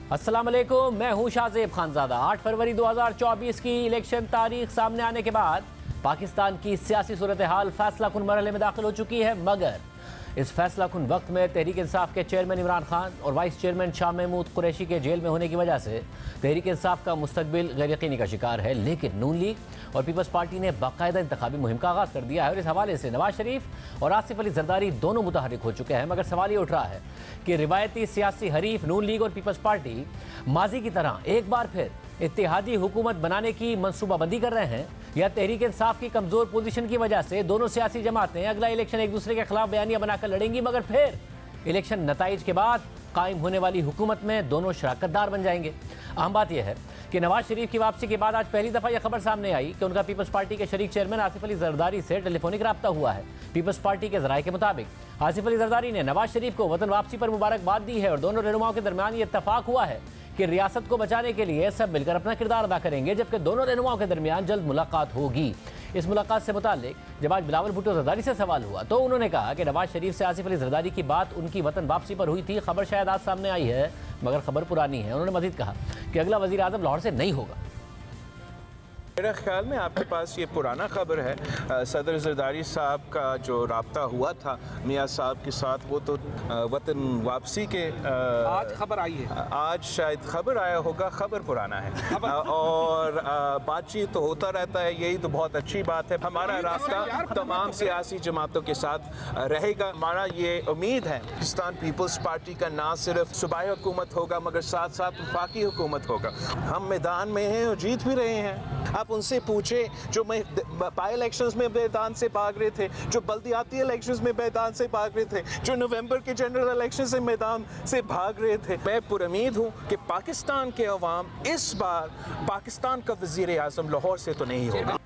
अस्सलाम वालेकुम, मैं हूं शाहजेब खानजादा। 8 फरवरी 2024 की इलेक्शन तारीख सामने आने के बाद पाकिस्तान की सियासी सूरत हाल फैसला कुन मरहले में दाखिल हो चुकी है। मगर इस फैसला कुन वक्त में तहरीक इंसाफ के चेयरमैन इमरान खान और वाइस चेयरमैन शाह महमूद कुरैशी के जेल में होने की वजह से तहरीक इंसाफ का मुस्तकबिल गैर यकीनी का शिकार है। लेकिन नून लीग और पीपल्स पार्टी ने बाकायदा इंतखाबी मुहिम का आगाज़ कर दिया है और इस हवाले से नवाज शरीफ और आसिफ अली जरदारी दोनों मुतहरिक हो चुके हैं। मगर सवाल ये उठ रहा है कि रिवायती सियासी हरीफ नून लीग और पीपल्स पार्टी माजी की तरह एक बार फिर इत्तेहादी हुकूमत बनाने की मनसूबाबंदी कर रहे हैं या तहरीक इंसाफ की कमज़ोर पोजीशन की वजह से दोनों सियासी जमातें अगला इलेक्शन एक दूसरे के खिलाफ बयानियां बनाकर लड़ेंगी, मगर फिर इलेक्शन नताइज के बाद कायम होने वाली हुकूमत में दोनों शराकतदार बन जाएंगे। अहम बात यह है कि नवाज शरीफ की वापसी के बाद आज पहली दफ़ा यह खबर सामने आई कि उनका पीपल्स पार्टी के शरीक चेयरमैन आसिफ अली जरदारी से टेलीफोनिक रब्ता हुआ है। पीपल्स पार्टी के जराये के मुताबिक आसिफ अली जरदारी ने नवाज शरीफ को वतन वापसी पर मुबारकबाद दी है और दोनों रहनुमाओं के दरमियान ये इत्तफाक हुआ है कि रियासत को बचाने के लिए सब मिलकर अपना किरदार अदा करेंगे, जबकि दोनों रहनुमाओं के दरमियान जल्द मुलाकात होगी। इस मुलाकात से मुताल्लिक जब आज बिलावल भुट्टो जरदारी से सवाल हुआ तो उन्होंने कहा कि नवाज शरीफ से आसिफ अली जरदारी की बात उनकी वतन वापसी पर हुई थी। खबर शायद आज सामने आई है मगर खबर पुरानी है। उन्होंने मजीद कहा कि अगला वज़ीर आज़म लाहौर से नहीं होगा। मेरे ख्याल में आपके पास ये पुराना खबर है। सदर जरदारी साहब का जो रब्ता हुआ था मियाँ साहब के साथ, वो तो वतन वापसी के आज खबर आई है, आज शायद खबर आया होगा। खबर पुराना है और बातचीत तो होता रहता है, यही तो बहुत अच्छी बात है। हमारा रास्ता तमाम सियासी जमातों के साथ रहेगा। हमारा ये उम्मीद है पाकिस्तान पीपल्स पार्टी का ना सिर्फ सूबाई हुकूमत होगा मगर साथ साथ वफाकी हुकूमत होगा। हम मैदान में हैं और जीत भी रहे हैं। आप उनसे पूछे जो बाई इलेक्शंस में मैदान से भाग रहे थे, जो बल्दियाती इलेक्शंस में मैदान से भाग रहे थे, जो नवंबर के जनरल इलेक्शन से मैदान से भाग रहे थे। मैं पुरुमीद हूँ कि पाकिस्तान के अवाम इस बार पाकिस्तान का वज़ीर आज़म लाहौर से तो नहीं होगा।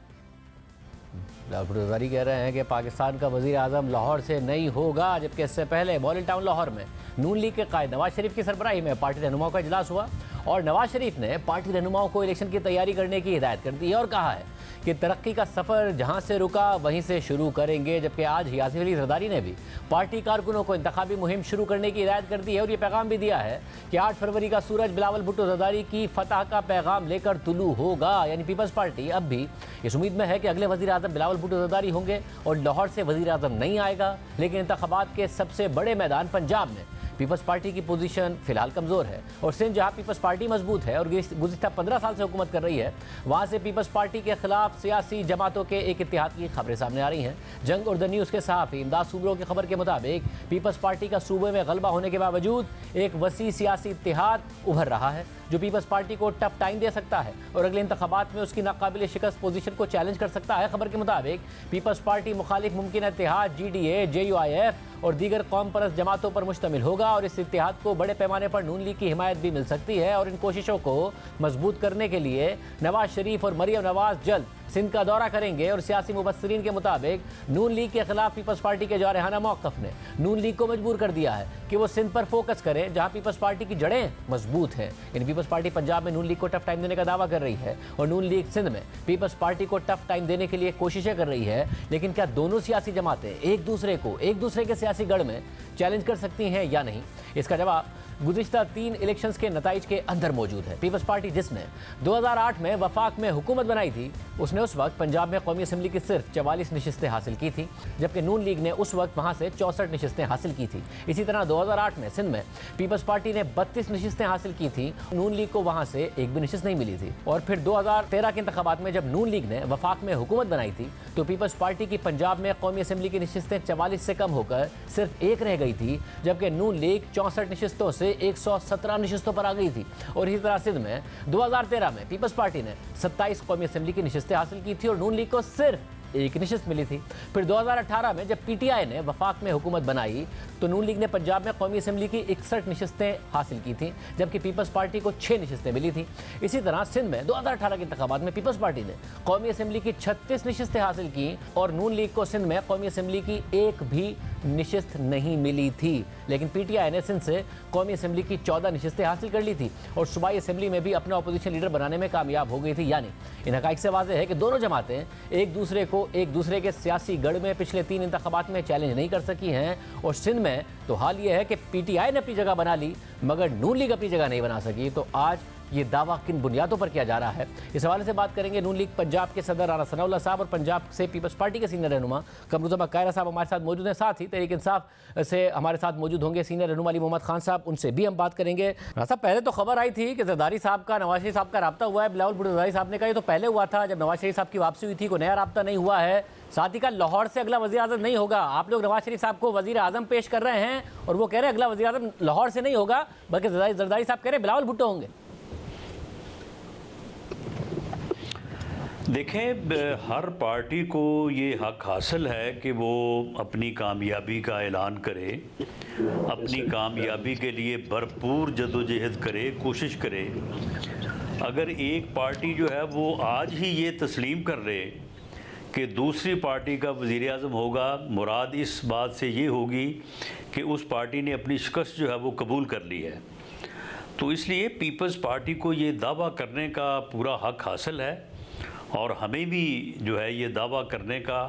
जरदारी कह रहे हैं कि पाकिस्तान का वज़ीर आज़म लाहौर से नहीं होगा, जबकि इससे पहले मॉडल टाउन लाहौर में नून लीग के कायद नवाज शरीफ की सरबराही में पार्टी रहनुमाओं का इजलास हुआ और नवाज शरीफ ने पार्टी रहनुमाओं को इलेक्शन की तैयारी करने की हिदायत कर दी है और कहा है कि तरक्की का सफ़र जहां से रुका वहीं से शुरू करेंगे। जबकि आज ही आसिफ अली जरदारी ने भी पार्टी कारकुनों को इंतखाबी मुहिम शुरू करने की हिदायत कर दी है और ये पैगाम भी दिया है कि 8 फरवरी का सूरज बिलावल भुट्टो जरदारी की फतह का पैगाम लेकर तुलू होगा। यानी पीपल्स पार्टी अब भी इस उम्मीद में है कि अगले वज़ीर आज़म बिलावल भुट्टो जरदारी होंगे और लाहौर से वज़ीर आज़म नहीं आएगा। लेकिन इंतखाबात के सबसे बड़े मैदान पंजाब में पीपल्स पार्टी की पोजीशन फिलहाल कमज़ोर है और सिंध जहां पीपल्स पार्टी मजबूत है और गुज़िश्ता 15 साल से हुकूमत कर रही है, वहां से पीपल्स पार्टी के खिलाफ सियासी जमातों के एक इत्तेहाद की खबरें सामने आ रही हैं। जंग और द न्यूज़ के सहाफ़ी इमदाद सूबरों की खबर के मुताबिक पीपल्स पार्टी का सूबे में गलबा होने के बावजूद एक वसी सियासी इत्तेहाद उभर रहा है जो पीपल्स पार्टी को टफ टाइम दे सकता है और अगले इंतखाबात में उसकी नाकाबिल शिकस्त पोजीशन को चैलेंज कर सकता है। खबर के मुताबिक पीपल्स पार्टी मुखालिफ मुमकिन इत्तेहाद GDA, JUIF और दीगर कौम परस्त जमातों पर मुश्तमिल होगा और इस इत्तेहाद को बड़े पैमाने पर नून लीग की हिमायत भी मिल सकती है। और इन कोशिशों को मजबूत करने के लिए नवाज शरीफ और मरियम नवाज जल्द सिंध का दौरा करेंगे और सियासी मुबस्सिरीन के मुताबिक नून लीग के खिलाफ पीपल्स पार्टी के जारहाना मौक़िफ़ ने नून लीग को मजबूर कर दिया है कि वो सिंध पर फोकस करे जहां पीपल्स पार्टी की जड़ें मजबूत हैं। इन पीपल्स पार्टी पंजाब में नून लीग को टफ टाइम देने का दावा कर रही है और नून लीग सिंध में पीपल्स पार्टी को टफ टाइम देने के लिए कोशिशें कर रही है। लेकिन क्या दोनों सियासी जमातें एक दूसरे के सियासी गढ़ में चैलेंज कर सकती हैं या नहीं? इसका जवाब गुज़िश्ता 3 इलेक्शंस के नताइज के अंदर मौजूद है। पीपल्स पार्टी जिसने 2008 में वफाक में हुकूमत बनाई थी, उसने उस वक्त पंजाब में कौमी असम्बली की सिर्फ 44 नशिस्तें हासिल की थी, जबकि नून लीग ने उस वक्त वहाँ से 64 नशिस्तें हासिल की थी। इसी तरह 2008 में सिंध में पीपल्स पार्टी ने 32 नशिस्तें हासिल की थी, नून लीग को वहाँ से एक भी नशिस्त नहीं मिली थी। और फिर 2013 के इंतखाबात में जब नून लीग ने वफाक में हुकूमत बनाई थी तो पीपल्स पार्टी की पंजाब में कौमी असम्बली की नशिस्तें 44 से कम होकर सिर्फ 1 रह गई थी, जबकि नून लीग 64 नशिस्तों से 117 नशिस्तों पर आ गई थी। और इसी तरह सिंध में 2013 में पीपल्स पार्टी ने 27 कौमी असम्बली की नशिस्तें हासिल की थी और नून लीग को सिर्फ 1 नशिस्त मिली थी। फिर 2018 में जब PTI ने वफाक में हुकूमत बनाई तो नून लीग ने पंजाब में कौमी असम्बली की 61 नशिस्तें हासिल की थी, जबकि पीपल्स पार्टी को 6 नशिस्तें मिली थी। इसी तरह सिंध में 2018 के इंतखाबात में पीपल्स पार्टी ने कौमी असम्बली की 36 नशिस्तें हासिल की और नून लीग को सिंध में कौमी असम्बली की एक भी नशिस्त नहीं मिली थी। लेकिन PTI ने सिंध से कौमी असम्बली की 14 नशिस्तें हासिल कर ली थी और सूबाई असम्बली में भी अपना अपोजिशन लीडर बनाने में कामयाब हो गई थी। यानी इन हक़ाइक़ से वाज़ेह है कि दोनों जमातें एक दूसरे के सियासी गढ़ में पिछले 3 इंतखाबात में चैलेंज नहीं कर सकी हैं और सिंध में तो हाल ये है कि पीटीआई ने अपनी जगह बना ली मगर नून लीग अपनी जगह नहीं बना सकी। तो आज ये दावा किन बुनियादों पर किया जा रहा है, इस हवाले से बात करेंगे। नून लीग पंजाब के सदर राणा सनाउल्लाह साहब और पंजाब से पीपल्स पार्टी के सीनियर रहनुमा कमरुज़्ज़मा कायरा साहब हमारे साथ मौजूद हैं। साथ ही तहरीक इंसाफ से हमारे साथ मौजूद होंगे सीनियर रहनुमा अली मोहम्मद खान साहब, उनसे भी हम बात करेंगे। राणा साहब, पहले तो खबर आई थी कि जरदारी साहब का नवाज शरीफ साहब का रब्ता हुआ है। बिलावल भुट्टो जरदारी साहब ने कहा ये तो पहले हुआ था जब नवाज शरीफ साहब की वापसी हुई थी, कोई नया रब्ता नहीं हुआ है। साथ ही का लाहौर से अगला वज़ीर आज़म नहीं होगा। आप लोग नवाज शरीफ साहब को वज़ीर आज़म पेश कर रहे हैं और वो कह रहे हैं अगला वज़ीर आज़म लाहौर से नहीं होगा बल्कि जरदारी साहब कह रहे हैं बिलावल भुट्टो होंगे। देखें, हर पार्टी को ये हक हासिल है कि वो अपनी कामयाबी का ऐलान करे, अपनी कामयाबी के लिए भरपूर जदोजहद करे, कोशिश करे। अगर एक पार्टी जो है वो आज ही ये तस्लीम कर रहे कि दूसरी पार्टी का वज़ीर आज़म होगा, मुराद इस बात से ये होगी कि उस पार्टी ने अपनी शिकस्त जो है वो कबूल कर ली है। तो इसलिए पीपल्स पार्टी को ये दावा करने का पूरा हक हासिल है और हमें भी जो है ये दावा करने का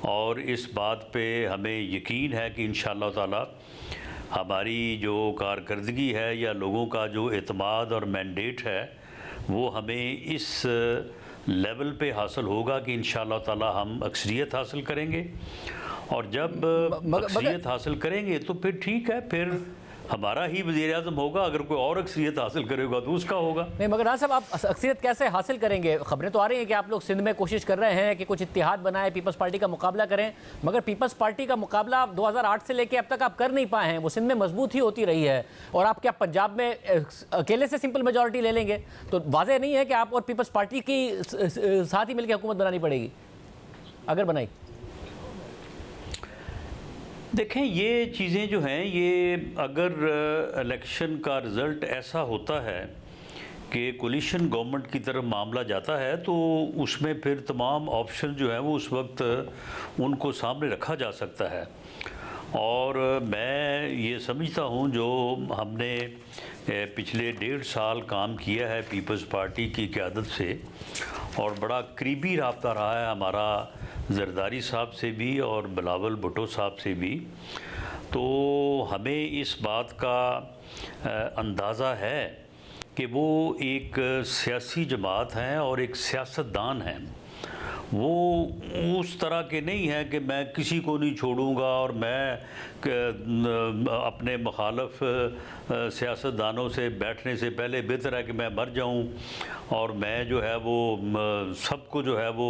और इस बात पे हमें यकीन है कि इंशाअल्लाह ताला हमारी जो कारकर्दगी है या लोगों का जो एतमाद और मैंडेट है वो हमें इस लेवल पे हासिल होगा कि इंशाअल्लाह ताला हम अक्सरियत हासिल करेंगे। और जब अक्सरियत हासिल करेंगे तो फिर ठीक है, फिर हमारा ही वज़ीर आज़म होगा। अगर कोई और अक्सरियत हासिल करेगा तो उसका होगा। नहीं, मगर राणा साहब, आप अक्सरियत कैसे हासिल करेंगे? खबरें तो आ रही हैं कि आप लोग सिंध में कोशिश कर रहे हैं कि कुछ इत्तेहाद बनाए, पीपल्स पार्टी का मुकाबला करें, मगर पीपल्स पार्टी का मुकाबला 2008 से लेकर अब तक आप कर नहीं पाए हैं। वो सिंध में मजबूत ही होती रही है और आप क्या पंजाब में अकेले से सिंपल मेजॉरिटी ले लेंगे? तो वाज़ेह नहीं है कि आप और पीपल्स पार्टी की साथ ही मिलकर हुकूमत बनानी पड़ेगी अगर बनाई? देखें, ये चीज़ें जो हैं ये अगर इलेक्शन का रिज़ल्ट ऐसा होता है कि कोलिशन गवर्नमेंट की तरफ मामला जाता है तो उसमें फिर तमाम ऑप्शन जो हैं वो उस वक्त उनको सामने रखा जा सकता है। और मैं ये समझता हूँ जो हमने पिछले 1.5 साल काम किया है पीपल्स पार्टी की क़यादत से और बड़ा करीबी रब्ता रहा है हमारा जरदारी साहब से भी और बिलावल भुट्टो साहब से भी, तो हमें इस बात का अंदाज़ा है कि वो एक सियासी जमात हैं और एक सियासतदान हैं। वो उस तरह के नहीं हैं कि मैं किसी को नहीं छोड़ूंगा और मैं अपने मुखालफ सियासतदानों से बैठने से पहले बेहतर है कि मैं मर जाऊं और मैं जो है वो सबको जो है वो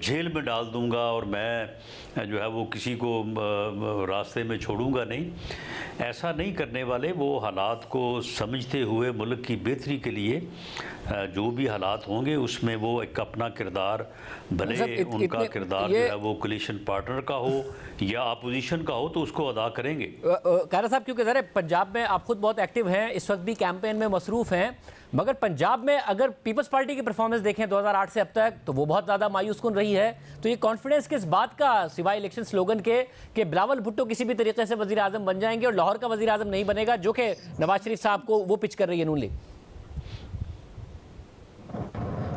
जेल में डाल दूंगा और मैं जो है वो किसी को रास्ते में छोड़ूंगा नहीं। ऐसा नहीं करने वाले, वो हालात को समझते हुए मुल्क की बेहतरी के लिए जो भी हालात होंगे उसमें वो एक अपना किरदार, भले उनका किरदार जो है वो कोलिशन पार्टनर का हो या अपोजिशन का हो, तो उसको अदा करेंगे। कायरा साहब, क्योंकि ज़रा पंजाब में आप खुद बहुत एक्टिव हैं, इस वक्त भी कैंपेन में मसरूफ़ हैं, मगर पंजाब में अगर पीपल्स पार्टी की परफॉर्मेंस देखें 2008 से अब तक तो वो बहुत ज़्यादा मायूस कुन रही है। तो ये कॉन्फिडेंस किस बात का, सिवाय इलेक्शन स्लोगन के, कि बिलावल भुट्टो किसी भी तरीके से वज़ीर आज़म बन जाएंगे और लाहौर का वज़ीर आज़म नहीं बनेगा, जो कि नवाज शरीफ साहब को वो पिच कर रही है नून लीग?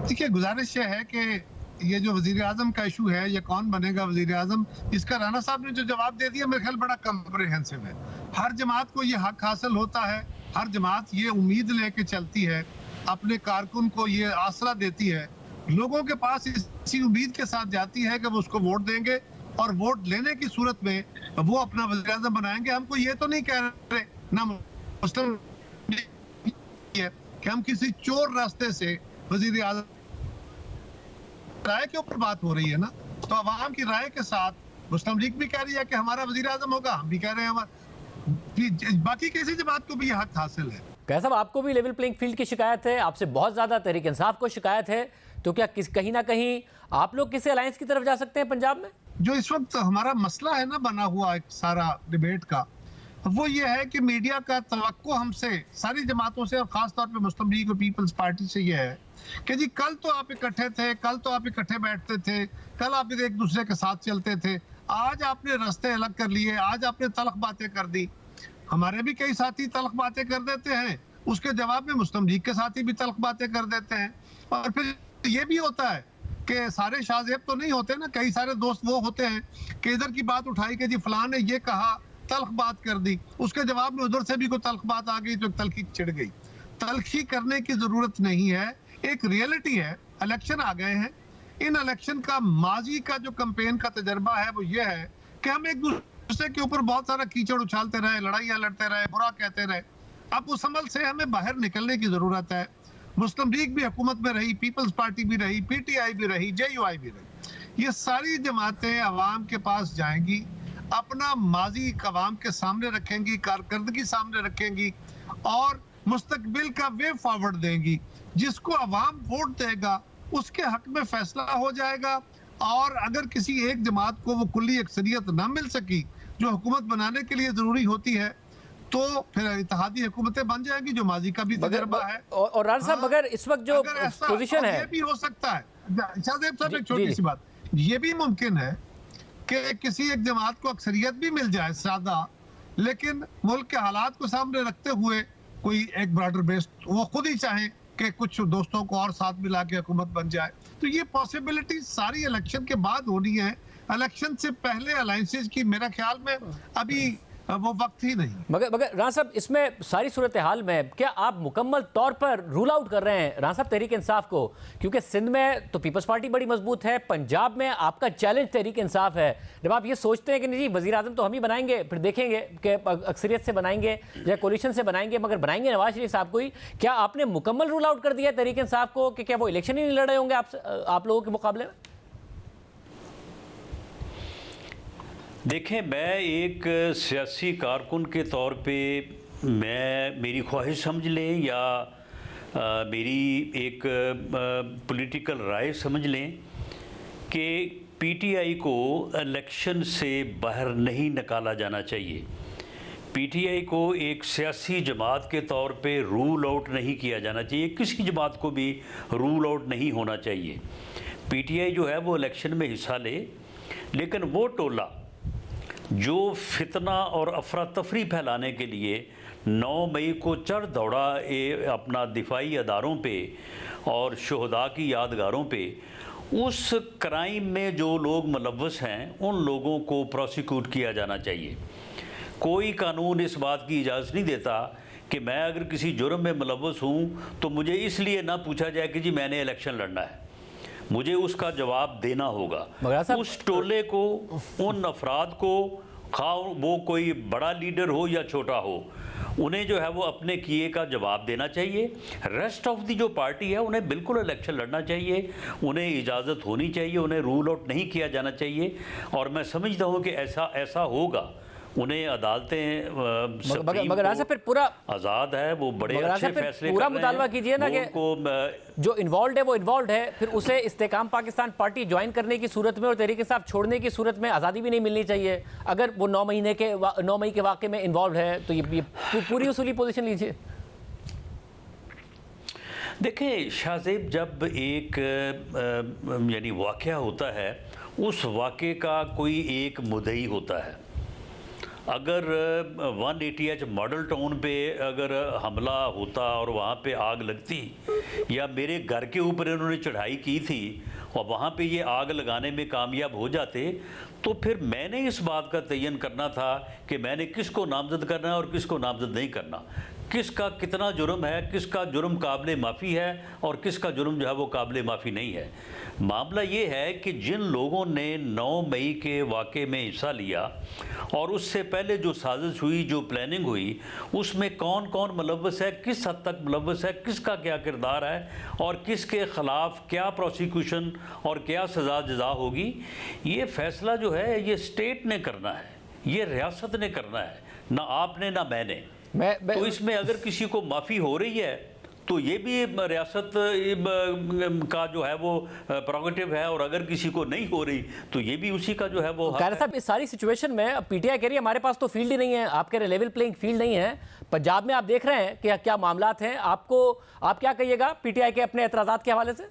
देखिए, गुजारिश ये है कि ये जो वजीर आजम का इशू है, ये कौन बनेगा वजीर आजम, इसका राणा साहब ने जो जवाब दे दिया मेरे ख्याल बड़ा कम्प्रिहेंसिव है। हर जमात को ये हक हासिल होता है, हर जमात ये उम्मीद लेके चलती है, अपने कारकुन को ये आसरा देती है, लोगों के पास इसी उम्मीद के साथ जाती है कि वो उसको वोट देंगे और वोट लेने की सूरत में वो अपना वजीर आजम बनाएंगे। हमको ये तो नहीं कह रहे ना मुस्लिम कि हम किसी चोर रास्ते से वजीर आजम, राय के ऊपर बात हो रही है ना, तो अवाम की राय के साथ मुस्लिम लीग भी कह रही है कि हमारा वजीर आजम होगा, हम भी कह रहे हैं, बाकी किसी जमात को भी हक हासिल है। कैसा साहब, आपको भी लेवल प्लेइंग फील्ड की शिकायत है, आपसे बहुत ज़्यादा तहरीक इंसाफ को शिकायत है, तो क्या कहीं ना कहीं आप लोग किसी अलायंस की तरफ जा सकते हैं पंजाब में? जो इस वक्त हमारा मसला है ना बना हुआ एक सारा डिबेट का, वो ये है कि मीडिया का तवक्को हमसे, सारी जमातों से और खासतौर पे मुस्लिम लीग और पीपल्स पार्टी से ये है कि जी कल तो आप इकट्ठे थे, कल तो आप इकट्ठे बैठते थे, कल आप एक दूसरे के साथ चलते थे, आज आपने रास्ते अलग कर लिए, आज आपने तलख बातें कर दी। हमारे भी कई साथी तलख बातें कर देते हैं, उसके जवाब में मुस्लिम लीग के साथी भी तलख बातें कर देते हैं। और फिर ये भी होता है कि सारे शाहजेब तो नहीं होते ना, कई सारे दोस्त वो होते हैं कि इधर की बात उठाई कि जी फलां ने ये कहा तल्ख बात कर दी, उसके जवाब में उधर से भी कोई तल्ख बात आ गई तो तल्खी छिड़ गई। तल्खी करने की जरूरत नहीं है, एक रियलिटी है, इलेक्शन आ गए हैं। इन इलेक्शन का माजी का जो कैंपेन का तजर्बा है वो ये है कि हम एक दूसरे के ऊपर बहुत सारा कीचड़ उछालते रहे, लड़ाइयां लड़ते रहे, बुरा कहते रहे। अब उस अमल से हमें बाहर निकलने की जरूरत है। मुस्लिम लीग भी हुकूमत में रही, पीपल्स पार्टी भी रही, पीटीआई भी रही, जेयूआई भी रही। ये सारी जमातें अवाम के पास जाएंगी, अपना माजी अवाम के सामने रखेंगी, कारकर्दगी सामने रखेंगी और मुस्तकबिल का वे फॉरवर्ड देंगी। जिसको अवाम वोट देगा उसके हक में फैसला हो जाएगा। और अगर किसी एक जमात को वो कुल्ली अक्सरियत ना मिल सकी जो हुकूमत बनाने के लिए जरूरी होती है, तो फिर इत्तेहादी हुकूमतें बन जाएंगी, जो माजी का भी तजर्बा है। और राणा साहब, अगर इस वक्त जो पोजीशन है, ये भी हो सकता है शाहजेब साहब, एक छोटी सी बात, ये भी मुमकिन है कि किसी एक जमात को अक्सरियत भी मिल जाए सादा, लेकिन मुल्क के हालात को सामने रखते हुए कोई एक ब्रॉडर बेस वो खुद ही चाहे कि कुछ दोस्तों को और साथ मिला के हुकूमत बन जाए। तो ये पॉसिबिलिटी सारी इलेक्शन के बाद होनी है। इलेक्शन से पहले अलायंसेस की मेरा ख्याल में अभी वो वक्त ही नहीं। मगर राणा साहब, इसमें सारी सूरत हाल में क्या आप मुकम्मल तौर पर रूल आउट कर रहे हैं राणा साहब तहरीक इंसाफ को? क्योंकि सिंध में तो पीपल्स पार्टी बड़ी मजबूत है, पंजाब में आपका चैलेंज तहरीक इंसाफ है। जब आप ये सोचते हैं कि नहीं जी वज़ीर आज़म तो हम ही बनाएंगे, फिर देखेंगे कि अक्सरियत से बनाएंगे या कोलिशन से बनाएंगे, मगर बनाएंगे नवाज शरीफ साहब को ही, क्या आपने मुकम्मल रूल आउट कर दिया तहरीक इंसाफ को कि क्या वो इलेक्शन ही नहीं लड़ रहे होंगे आप लोगों के मुकाबले में? देखें, मैं एक सियासी कारकुन के तौर पे मेरी ख्वाहिश समझ लें या मेरी एक पॉलिटिकल राय समझ लें कि पीटीआई को इलेक्शन से बाहर नहीं निकाला जाना चाहिए। पीटीआई को एक सियासी जमात के तौर पे रूल आउट नहीं किया जाना चाहिए, किसी जमात को भी रूल आउट नहीं होना चाहिए। पीटीआई जो है वो इलेक्शन में हिस्सा ले, लेकिन वो टोला जो फितना और अफरा तफरी फैलाने के लिए 9 मई को चढ़ दौड़ा अपना दिफाई अदारों पे और शहदा की यादगारों पे, उस क्राइम में जो लोग मुलव्वस हैं उन लोगों को प्रोसिक्यूट किया जाना चाहिए। कोई कानून इस बात की इजाज़त नहीं देता कि मैं अगर किसी जुर्म में मुलव्वस हूँ तो मुझे इसलिए ना पूछा जाए कि जी मैंने इलेक्शन लड़ना है, मुझे उसका जवाब देना होगा। उस टोले को, उन अफराद को, खा वो कोई बड़ा लीडर हो या छोटा हो, उन्हें जो है वो अपने किए का जवाब देना चाहिए। रेस्ट ऑफ दी जो पार्टी है उन्हें बिल्कुल इलेक्शन लड़ना चाहिए, उन्हें इजाज़त होनी चाहिए, उन्हें रूल आउट नहीं किया जाना चाहिए। और मैं समझता हूँ कि ऐसा होगा। उन्हें अदालतें मगर ऐसा फिर पूरा आज़ाद है, वो बड़े अच्छे फैसले पूरा मुतालबा कीजिए ना कि जो इन्वॉल्व है वो इन्वॉल्व है, फिर उसे इस्तेकाम पाकिस्तान पार्टी ज्वाइन करने की सूरत में और तहरीक इंसाफ छोड़ने की सूरत में आज़ादी भी नहीं मिलनी चाहिए। अगर वो 9 मई के वाक़े में इन्वॉल्व है तो ये पूरी उसूली पोजीशन लीजिए। देखें शाहजेब, जब एक यानी वाक़या होता है, उस वाक़े का कोई एक मुद्दई होता है। अगर 180H मॉडल टाउन पे अगर हमला होता और वहाँ पे आग लगती, या मेरे घर के ऊपर इन्होंने चढ़ाई की थी और वहाँ पे ये आग लगाने में कामयाब हो जाते, तो फिर मैंने इस बात का तयन करना था कि मैंने किसको नामजद करना है और किसको नामजद नहीं करना, किसका कितना जुर्म है, किसका जुर्म काबिल माफ़ी है और किसका जुर्म जो है वो काबिल माफ़ी नहीं है। मामला ये है कि जिन लोगों ने 9 मई के वाक़े में हिस्सा लिया और उससे पहले जो साजिश हुई, जो प्लानिंग हुई, उसमें कौन कौन मुलव्वस है, किस हद तक मुलव्वस है, किसका क्या किरदार है और किसके ख़िलाफ़ क्या प्रोसिक्यूशन और क्या सज़ा जज़ा होगी, ये फ़ैसला जो है ये स्टेट ने करना है, ये रियासत ने करना है, ना आपने ना मैंने। तो इसमें अगर किसी को माफ़ी हो रही है तो ये भी रियासत का जो है वो प्रोगेटिव है, और अगर किसी को नहीं हो रही तो ये भी उसी का जो है वो। खैर साहब, इस सारी सिचुएशन में पीटीआई कह रही है हमारे पास तो फील्ड ही नहीं है, आप कह रहे लेवल प्लेइंग फील्ड नहीं है। पंजाब में आप देख रहे हैं कि क्या मामलात हैं, आप क्या कहिएगा पीटीआई के अपने एतराज़ात के हवाले से?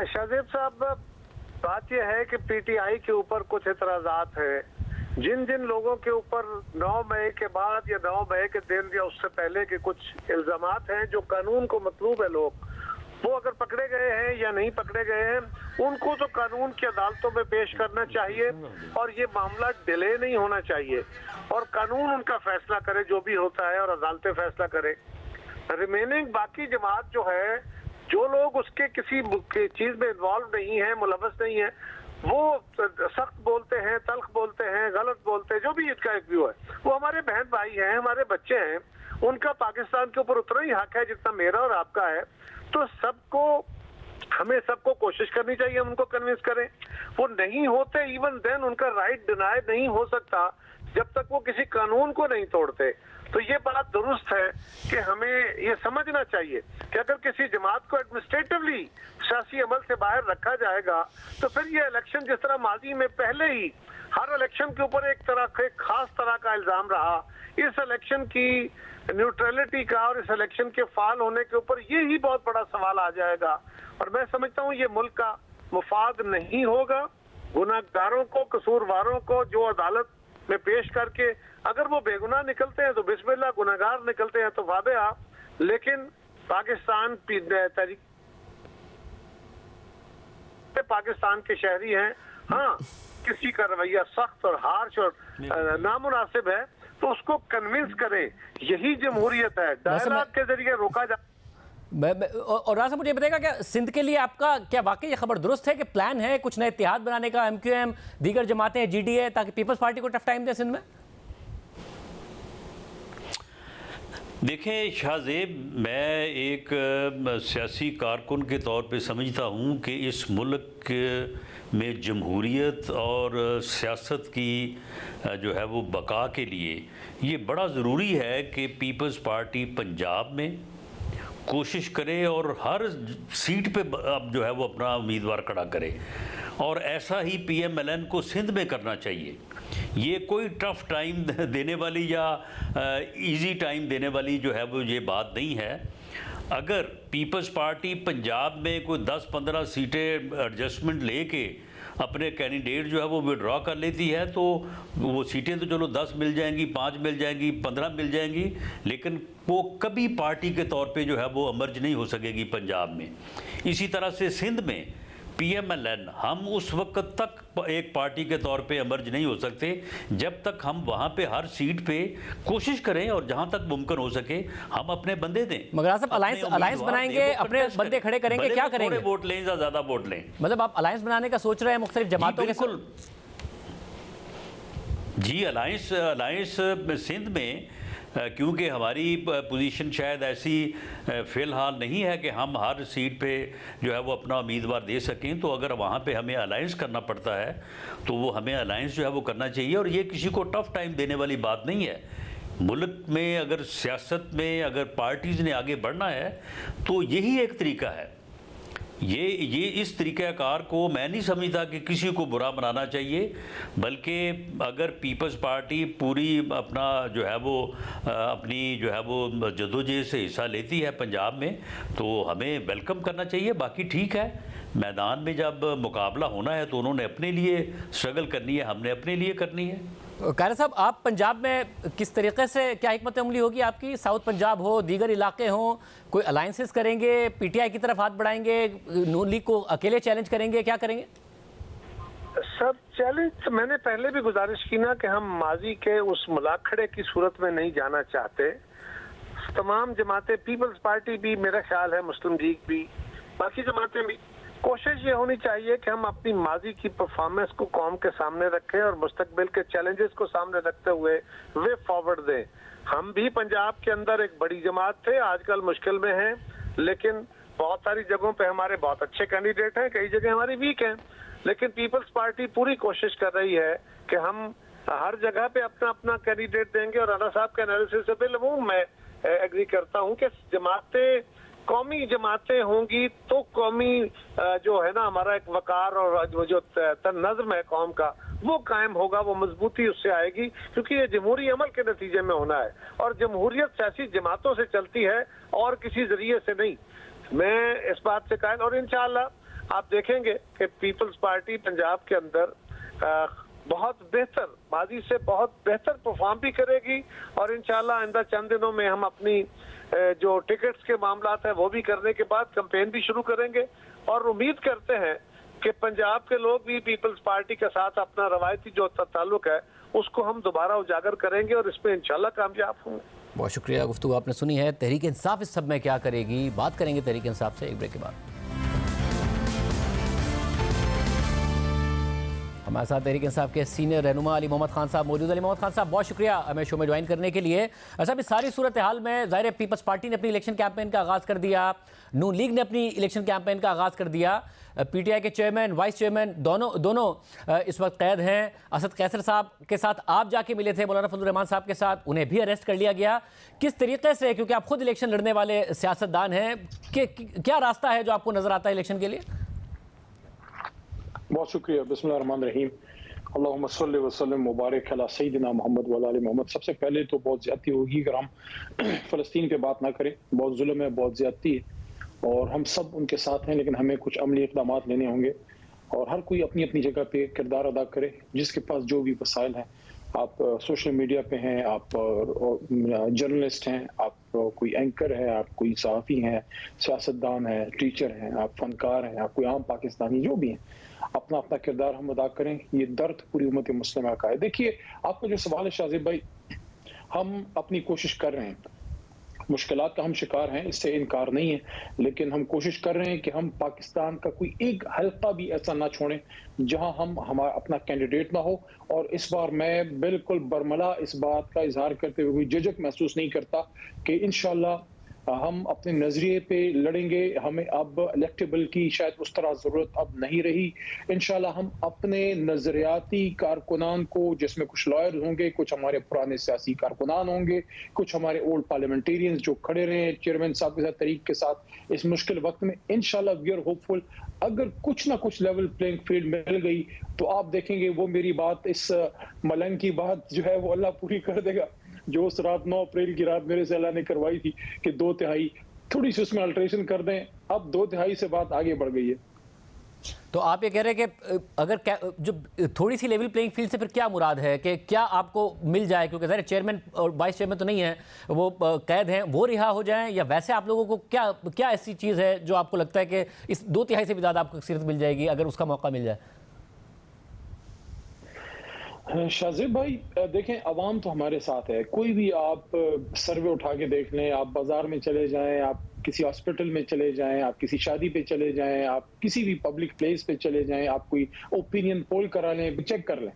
शाहजेब साहब, बात यह है कि पीटीआई के ऊपर कुछ एतराज़ात हैं। जिन जिन लोगों के ऊपर 9 मई के बाद या 9 मई के दिन या उससे पहले के कुछ इल्जामात हैं जो कानून को मतलूब है लोग वो अगर पकड़े गए हैं या नहीं पकड़े गए हैं, उनको तो कानून की अदालतों में पेश करना चाहिए और ये मामला डिले नहीं होना चाहिए और कानून उनका फैसला करे जो भी होता है और अदालतें फैसला करे। रिमेनिंग बाकी जमात जो है, जो लोग उसके किसी चीज में इन्वॉल्व नहीं है, मुलवस नहीं है, वो सख्त बोलते हैं, तल्ख बोलते हैं, गलत बोलते हैं, जो भी इसका एक व्यू है, वो हमारे बहन भाई हैं, हमारे बच्चे हैं, उनका पाकिस्तान के ऊपर उतना ही हक है जितना मेरा और आपका है। तो सबको, हमें सबको कोशिश करनी चाहिए हम उनको कन्विंस करें। वो नहीं होते, इवन देन उनका राइट डिनाई नहीं हो सकता जब तक वो किसी कानून को नहीं तोड़ते। तो ये बात दुरुस्त है कि हमें ये समझना चाहिए कि अगर किसी जमात को एडमिनिस्ट्रेटिवली सियासी अमल से बाहर रखा जाएगा तो फिर ये इलेक्शन, जिस तरह माजी में पहले ही हर इलेक्शन के ऊपर एक तरह के खास तरह का इल्जाम रहा, इस इलेक्शन की न्यूट्रलिटी का और इस इलेक्शन के फाल होने के ऊपर ये ही बहुत बड़ा सवाल आ जाएगा। और मैं समझता हूँ ये मुल्क का मुफाद नहीं होगा। गुनाहगारों को, कसूरवारों को जो अदालत में पेश करके अगर वो बेगुनाह निकलते हैं तो बिस्मिल्लाह, गुनाहगार निकलते हैं तो वादे, लेकिन पाकिस्तान पाकिस्तान के शहरी हैं। हाँ, किसी का रवैया सख्त और हार्श और नामुनासिब है तो उसको कन्विंस करें, यही जमहूरियत है। डायलॉग के जरिए रोका जा। और राजा मुझे बताएगा क्या सिंध के लिए आपका क्या वाकई ये खबर दुरुस्त है कि प्लान है कुछ नए इत्तेहाद बनाने का, MQM, दीगर जमातें, GDA, ताकि पीपल्स पार्टी को टफ टाइम दे सिंध में? देखें शाहजेब, मैं एक सियासी कारकुन के तौर पे समझता हूँ कि इस मुल्क में जमहूरियत और सियासत की जो है वो बका के लिए ये बड़ा ज़रूरी है कि पीपल्स पार्टी पंजाब में कोशिश करे और हर सीट पे अब जो है वो अपना उम्मीदवार खड़ा करे, और ऐसा ही PMLN को सिंध में करना चाहिए। ये कोई टफ टाइम देने वाली या इजी टाइम देने वाली जो है वो ये बात नहीं है। अगर पीपल्स पार्टी पंजाब में कोई 10-15 सीटें एडजस्टमेंट लेके अपने कैंडिडेट जो है वो विड्रॉ कर लेती है तो वो सीटें तो चलो 10 मिल जाएंगी, 5 मिल जाएंगी, 15 मिल जाएंगी, लेकिन वो कभी पार्टी के तौर पे जो है वो अमर्ज नहीं हो सकेगी पंजाब में। इसी तरह से सिंध में PMLN हम उस वक्त तक एक पार्टी के तौर पे अमर्ज नहीं हो सकते जब तक हम वहाँ पे हर सीट पे कोशिश करें और जहाँ तक मुमकिन हो सके हम अपने बंदे दें। मगर साहब अलायंस बनाएंगे, अपने बंदे खड़े करेंगे, क्या करेंगे? वोट लें या ज़्यादा वोट लें, मतलब आप अलायंस बनाने का सोच रहे हैं मुख्तलिफ जमातों के साथ? जी, अलायंस सिंध में क्योंकि हमारी पोजीशन शायद ऐसी फ़िलहाल नहीं है कि हम हर सीट पे जो है वो अपना उम्मीदवार दे सकें, तो अगर वहाँ पे हमें अलायंस करना पड़ता है तो वो हमें अलायंस जो है वो करना चाहिए। और ये किसी को टफ टाइम देने वाली बात नहीं है। मुल्क में अगर सियासत में अगर पार्टीज़ ने आगे बढ़ना है तो यही एक तरीका है। ये इस तरीक़ाकार को मैं नहीं समझता कि किसी को बुरा बनाना चाहिए, बल्कि अगर पीपल्स पार्टी पूरी अपना जो है वो अपनी जो है वो जदोजहद से हिस्सा लेती है पंजाब में तो हमें वेलकम करना चाहिए। बाकी ठीक है, मैदान में जब मुकाबला होना है तो उन्होंने अपने लिए स्ट्रगल करनी है, हमने अपने लिए करनी है। कायरा साहब, आप पंजाब में किस तरीके से, क्या हिकमत अमली होगी आपकी? साउथ पंजाब हो, दीगर इलाके हों, कोई अलायंसेस करेंगे, PTI की तरफ हाथ बढ़ाएंगे, नून लीग को अकेले चैलेंज करेंगे, क्या करेंगे? सब चैलेंज मैंने पहले भी गुजारिश की ना कि हम माजी के उस मुलाखड़े की सूरत में नहीं जाना चाहते। तमाम जमातें, पीपल्स पार्टी भी मेरा ख्याल है, मुस्लिम लीग भी, बाकी जमातें भी, कोशिश ये होनी चाहिए कि हम अपनी माजी की परफॉर्मेंस को कौम के सामने रखें और मुस्तकबिल के चैलेंजेस को सामने रखते हुए वे फॉरवर्ड दें। हम भी पंजाब के अंदर एक बड़ी जमात थे, आजकल मुश्किल में हैं, लेकिन बहुत सारी जगहों पे हमारे बहुत अच्छे कैंडिडेट हैं, कई जगह हमारी वीक हैं, लेकिन पीपल्स पार्टी पूरी कोशिश कर रही है कि हम हर जगह पे अपना अपना कैंडिडेट देंगे। और राणा साहब के एनालिसिस से बिल्कुल मैं एग्री करता हूँ कि जमातें, कौमी जमातें होंगी तो कौमी जो है ना हमारा एक वकार और जो नज़्म है कौम का वो कायम होगा, वो मजबूती उससे आएगी, क्योंकि ये जमहूरी अमल के नतीजे में होना है और जमहूरियत सियासी जमातों से चलती है और किसी जरिए से नहीं। मैं इस बात से कायल, और इंशाअल्लाह आप देखेंगे कि पीपल्स पार्टी पंजाब के अंदर बहुत बेहतर माजी से बहुत बेहतर परफॉर्म भी करेगी और इंशाल्लाह आइंदा चंद दिनों में हम अपनी जो टिकट्स के मामलात है वो भी करने के बाद कैंपेन भी शुरू करेंगे और उम्मीद करते हैं कि पंजाब के लोग भी पीपल्स पार्टी के साथ अपना रवायती जो ताल्लुक है उसको हम दोबारा उजागर करेंगे और इसमें इंशाल्लाह कामयाब होंगे। बहुत शुक्रिया। गुफ्तगू आपने सुनी है। तहरीक इंसाफ इस सब में क्या करेगी, बात करेंगे तहरीक इंसाफ से एक ब्रेक के बाद। हमारे साथ तहरीक इंसाफ के सीनियर रहनुमा अली मोहम्मद खान साहब मौजूद। अली मोहम्मद खान साहब, बहुत शुक्रिया हमें शो में ज्वाइन करने के लिए। अच्छा, इस सारी सूरत हाल में ज़ाहिर पीपल्स पार्टी ने अपनी इलेक्शन कैंपेन का आगाज़ कर दिया, नून लीग ने अपनी इलेक्शन कैंपेन का आगाज़ कर दिया। पीटीआई के चेयरमैन वाइस चेयरमैन दोनों इस वक्त कैद हैं। असद कैसर साहब के साथ आप जाके मिले थे, मौलाना फजलुर रहमान साहब के साथ, उन्हें भी अरेस्ट कर लिया गया। किस तरीके से, क्योंकि आप खुद इलेक्शन लड़ने वाले सियासतदान हैं, कि क्या रास्ता है जो आपको नजर आता है इलेक्शन के लिए? बहुत शुक्रिया। बिस्मिल्लाहिर्रहमानिर्रहीम। अल्लाहुम्मा सल्लि व सल्लिम मुबारक अला सय्यिदिना मोहम्मद व आले मोहम्मद। सबसे पहले तो बहुत ज़्यादती होगी अगर हम फ़लस्तीन पे बात ना करें। बहुत जुल्म है, बहुत ज़्यादती है और हम सब उनके साथ हैं, लेकिन हमें कुछ अमली इक़दाम लेने होंगे और हर कोई अपनी अपनी जगह पे किरदार अदा करे जिसके पास जो भी वसाइल हैं। आप सोशल मीडिया पे हैं, आप जर्नलिस्ट हैं, आप कोई एंकर है, आप कोई सहाफ़ी हैं, सियासतदान है, टीचर हैं, आप फनकार हैं, आप कोई आम पाकिस्तानी जो भी हैं, अपना अपना किरदार हम अदा करें। ये दर्द पूरी उम्मत मुस्लिमा का है। देखिए, आपका जो सवाल है शाहज़ेब भाई, हम अपनी कोशिश कर रहे हैं, मुश्किलात का हम शिकार हैं, इससे इनकार नहीं है, लेकिन हम कोशिश कर रहे हैं कि हम पाकिस्तान का कोई एक हल्का भी ऐसा ना छोड़ें जहां हम हमारा अपना कैंडिडेट ना हो। और इस बार मैं बिल्कुल बरमला इस बात का इजहार करते हुए कोई झिझक महसूस नहीं करता कि इंशाल्लाह हम अपने नजरिए पे लड़ेंगे। हमें अब इलेक्टेबल की शायद उस तरह जरूरत अब नहीं रही। इंशाल्लाह हम अपने नजरियाती कारकुनान को, जिसमें कुछ लॉयर होंगे, कुछ हमारे पुराने सियासी कारकुनान होंगे, कुछ हमारे ओल्ड पार्लियामेंटेरियंस जो खड़े रहे चेयरमैन साहब के साथ, तरीक के साथ इस मुश्किल वक्त में, इंशाल्लाह वी आर होपफुल। अगर कुछ ना कुछ लेवल प्लेइंग फील्ड मिल गई तो आप देखेंगे वो मेरी बात, इस मलंग की बात जो है वो अल्लाह पूरी कर देगा। जो उस रात 9 अप्रैल की रात मेरे से अल्लाह ने करवाई थी कि 2/3 थोड़ी सी उसमें अल्ट्रेशन कर दें, अब 2/3 से बात आगे बढ़ गई है। तो आप ये कह रहे हैं कि अगर जो थोड़ी सी लेवल प्लेइंग फील्ड से फिर क्या मुराद है कि क्या आपको मिल जाए, क्योंकि ज़ाहिर चेयरमैन और वाइस चेयरमैन तो नहीं है, वो कैद हैं, वो रिहा हो जाएं, या वैसे आप लोगों को क्या ऐसी चीज़ है जो आपको लगता है कि इस 2/3 से भी ज़्यादा आपको अक्सरियत मिल जाएगी अगर उसका मौका मिल जाए? शाहज़ेब भाई देखें, अवाम तो हमारे साथ है। कोई भी आप सर्वे उठा के देख लें, आप बाजार में चले जाएं, आप किसी हॉस्पिटल में चले जाएं, आप किसी शादी पे चले जाएं, आप किसी भी पब्लिक प्लेस पे चले जाएं, आप कोई ओपिनियन पोल करा लें, चेक कर लें,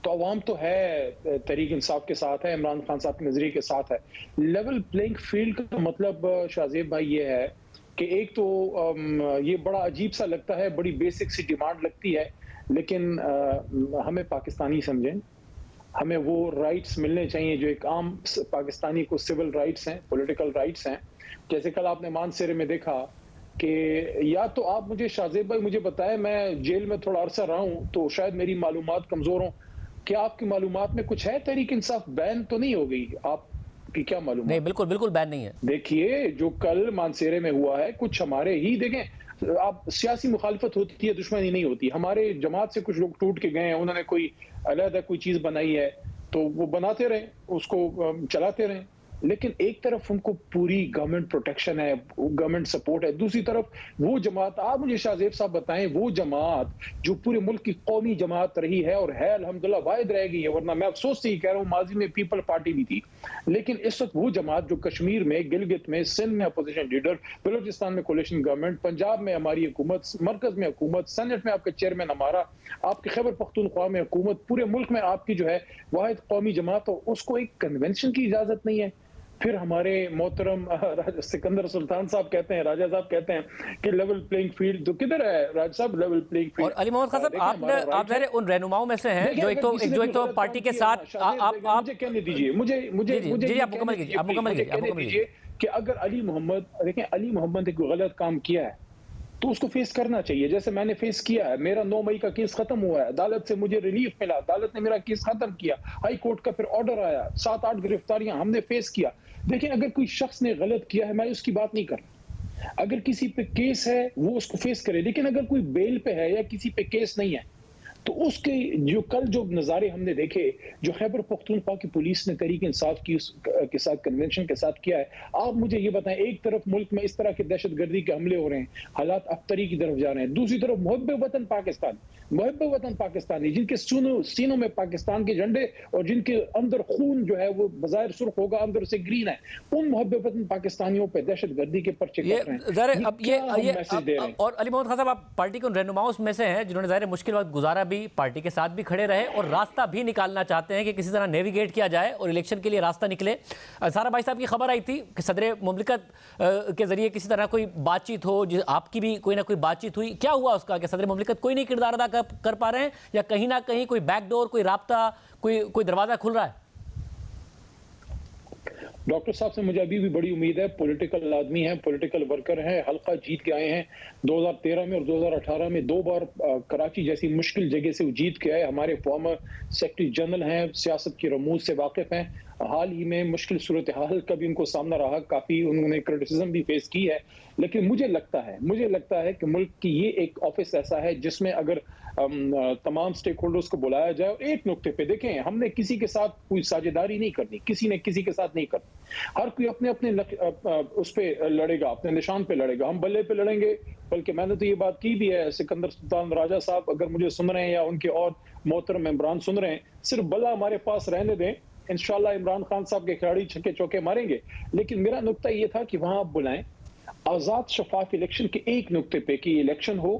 तो अवाम तो है तहरीक इंसाफ के साथ है, इमरान खान साहब के नजरिए के साथ है। लेवल प्लेइंग फील्ड का मतलब शाहज़ेब भाई ये है कि एक तो ये बड़ा अजीब सा लगता है, बड़ी बेसिक सी डिमांड लगती है, लेकिन हमें पाकिस्तानी समझें, हमें वो राइट्स मिलने चाहिए जो एक आम पाकिस्तानी को सिविल राइट्स हैं, पॉलिटिकल राइट्स हैं। जैसे कल आपने मानसरे में देखा कि या तो आप मुझे शाहज़ेब भाई मुझे बताएं, मैं जेल में थोड़ा अरसा रहा हूं तो शायद मेरी मालूमात कमजोर हो, क्या आपकी मालूमात में कुछ है तहरीक इंसाफ बैन तो नहीं हो गई? आपकी क्या मालूम? नहीं, बिल्कुल बिल्कुल बैन नहीं है। देखिए जो कल मानसेरे में हुआ है, कुछ हमारे ही, देखें आप सियासी मुखालफत होती है, दुश्मनी नहीं होती। हमारे जमात से कुछ लोग टूट के गए हैं, उन्होंने कोई अलग कोई चीज बनाई है तो वो बनाते रहे, उसको चलाते रहे, लेकिन एक तरफ उनको पूरी गवर्नमेंट प्रोटेक्शन है, गवर्नमेंट सपोर्ट है, दूसरी तरफ वो जमात, आप मुझे शाहज़ेब साहब बताएं, वो जमात जो पूरे मुल्क की कौमी जमात रही है और है अल्हम्दुलिल्लाह वाहिद रह गई है, वरना मैं अफसोस से ही कह रहा हूँ माजी में पीपल पार्टी भी थी, लेकिन इस वक्त वो जमात जो कश्मीर में, गिलगित में, सिंध में अपोजिशन लीडर, बलूचिस्तान में कोलिशन गवर्नमेंट, पंजाब में हमारी हुकूमत, मरकज में हुकूमत, सेनेट में आपका चेयरमैन हमारा, आपके खैबर पख्तूनख्वा में हुकूमत, पूरे मुल्क में आपकी जो है वाहिद कौमी जमात, और उसको एक कन्वेंशन की इजाजत नहीं है। फिर हमारे मोहतरम सिकंदर सुल्तान साहब कहते हैं, राजा साहब कहते हैं कि लेवल प्लेइंग फील्ड तो किधर है राजा साहब? Level playing field. और अली मोहम्मद खान साहब, आप मेरे उन रहनुमाओं में से हैं जो एक तो पार्टी के साथ आप मुझे कहने दीजिए, मुझे आप मुकम्मल कीजिए कि अगर अली मोहम्मद, देखें अली मोहम्मद एक गलत काम किया है तो उसको फेस करना चाहिए, जैसे मैंने फेस किया है। मेरा 9 मई का केस खत्म हुआ है, अदालत से मुझे रिलीफ मिला, अदालत ने मेरा केस खत्म किया, हाई कोर्ट का फिर ऑर्डर आया, 7-8 गिरफ्तारियां हमने फेस किया। देखिए अगर कोई शख्स ने गलत किया है, मैं उसकी बात नहीं कर रहा, अगर किसी पे केस है वो उसको फेस करे, लेकिन अगर कोई बेल पे है या किसी पे केस नहीं है तो उसके जो कल जो नज़ारे हमने देखे, जो खैबर पख्तूनख्वा की पुलिस ने तहरीक इंसाफ की के साथ कन्वेंशन के साथ किया है, आप मुझे ये बताएं, एक तरफ मुल्क में इस तरह के दहशतगर्दी के हमले हो रहे हैं, हालात अबतरी की तरफ जा रहे हैं, दूसरी तरफ मुहब्बे वतन पाकिस्तानी जिनके सीनों में पाकिस्तान के झंडे और जिनके अंदर खून जो है वो बज़ाहिर सुर्ख होगा, अंदर से ग्रीन है, उन मुहब्बे वतन पाकिस्तानियों पे दहशतगर्दी के पर्चे कट रहे हैं। और अली मोहम्मद खान साहब, आप पार्टी के उन रहनुमाओं में से हैं जिन्होंने ज़ाहिर मुश्किल वक्त गुजारा भी, पार्टी के साथ भी खड़े रहे और रास्ता भी निकालना चाहते हैं कि किसी तरह नेविगेट किया जाए और इलेक्शन के लिए रास्ता निकले। सारा भाई साहब की खबर आई थी कि सदर मुमलिकत के जरिए किसी तरह कोई बातचीत हो, आपकी भी कोई ना कोई बातचीत हुई, क्या हुआ उसका? कि सदर मुमलिकत कोई नहीं किरदार अदा कर पा रहे हैं या कहीं ना कहीं कोई बैकडोर, कोई राब्ता, कोई दरवाजा खुल रहा है? डॉक्टर साहब से मुझे अभी भी बड़ी उम्मीद है, पॉलिटिकल आदमी हैं, पॉलिटिकल वर्कर हैं, हल्का जीत के आए हैं 2013 में और 2018 में 2 बार कराची जैसी मुश्किल जगह से वो जीत के आए। हमारे फॉर्मर सेक्रेटरी जनरल हैं, सियासत की रमूज से वाकिफ हैं, हाल ही में मुश्किल सूरत हाल का भी उनको सामना रहा, काफ़ी उन्होंने क्रिटिसिज्म भी फेस की है। लेकिन मुझे लगता है कि मुल्क की ये एक ऑफिस ऐसा है जिसमें अगर तमाम स्टेक होल्डर्स को बुलाया जाए और एक नुक्ते पे देखें, हमने किसी के साथ कोई साझेदारी नहीं करनी, किसी ने किसी के साथ नहीं करनी, हर कोई अपने अपने उस पे लड़ेगा, अपने निशान पे लड़ेगा, हम बल्ले पे लड़ेंगे। बल्कि मैंने तो ये बात की भी है, सिकंदर सुल्तान राजा साहब अगर मुझे सुन रहे हैं या उनके और मोहतरम इमरान सुन रहे हैं, सिर्फ बल्ला हमारे पास रहने दें, इंशाल्लाह इमरान खान साहब के खिलाड़ी छक्के चौके मारेंगे। लेकिन मेरा नुक्ता ये था कि वहां आप बुलाएं, आजाद शफाफ इलेक्शन के एक नुक्ते पे कि इलेक्शन हो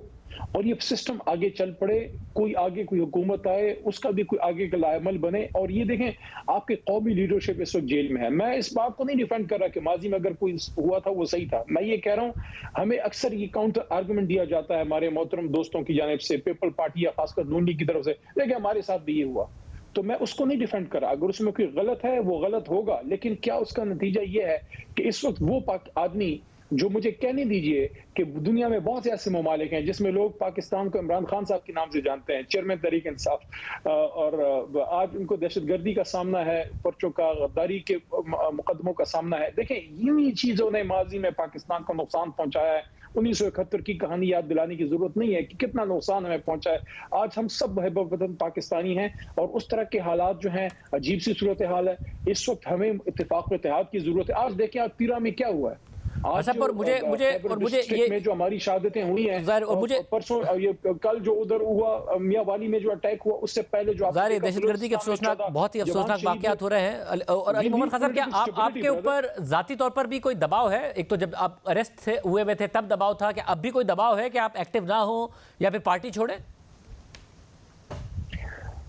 और ये सिस्टम आगे चल पड़े, कोई आगे कोई हुकूमत आए, उसका भी कोई आगे का लायमल बने। और ये देखें, आपके कौमी लीडरशिप इस वक्त जेल में है। मैं इस बात को नहीं डिफेंड कर रहा कि माजी में अगर कोई हुआ था वो सही था, मैं ये कह रहा हूँ हमें अक्सर ये काउंटर आर्गूमेंट दिया जाता है हमारे मोहतरम दोस्तों की जानिब से, पीपल पार्टी या खासकर नून लीग की तरफ से, देखिए हमारे साथ भी ये हुआ, तो मैं उसको नहीं डिफेंड कर रहा। अगर उसमें कोई गलत है वो गलत होगा, लेकिन क्या उसका नतीजा ये है कि इस वक्त वो आदमी जो, मुझे कहने दीजिए कि दुनिया में बहुत से ऐसे ममालिक हैं जिसमें लोग पाकिस्तान को इमरान खान साहब के नाम से जानते हैं, चेयरमैन तहरीक इंसाफ, और आज उनको दहशतगर्दी का सामना है, पर्चों का, गद्दारी के मुकदमों का सामना है। देखें, इन्हीं चीज़ों ने माजी में पाकिस्तान को नुकसान पहुंचाया है। 1971 की कहानी याद दिलाने की जरूरत नहीं है कि कितना नुकसान हमें पहुंचा है। आज हम सब वतन पाकिस्तानी हैं और उस तरह के हालात जो हैं, अजीब सी सूरत हाल है। इस वक्त हमें इत्तेफाक और इत्तेहाद की जरूरत है। आज देखें, आज पीरा में क्या हुआ है, आज पर मुझे ये में जो हमारी शहादतें हुई हैं, और मुझे परसों ये कल जो उधर हुआ मियांवाली में जो अटैक हुआ, उससे पहले जो दहशतगर्दी के अफसोसनाक, बहुत ही अफसोसनाक वाकयात हो रहे हैं। और अली मोहम्मद खान साहब, क्या आपके ऊपर जाती तौर पर भी कोई दबाव है? एक तो जब आप अरेस्ट हुए थे तब दबाव था, कि अब भी कोई दबाव है कि आप एक्टिव ना हो या फिर पार्टी छोड़े?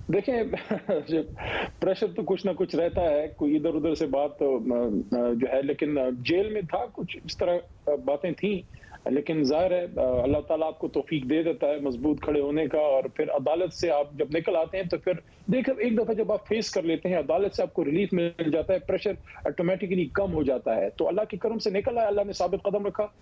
देखें, प्रेशर तो कुछ ना कुछ रहता है, कोई इधर उधर से बात जो है, लेकिन जेल में था, कुछ इस तरह बातें थी। लेकिन जाहिर है अल्लाह ताला आपको तौफीक दे देता है मजबूत खड़े होने का, और फिर अदालत से आप जब निकल आते हैं तो फिर देखो, एक दफा जब आप फेस कर लेते हैं, अदालत से आपको रिलीफ मिल जाता है, प्रेशर ऑटोमेटिकली कम हो जाता है। तो अल्लाह के करम से निकल आया, अल्लाह ने साबित कदम रखा,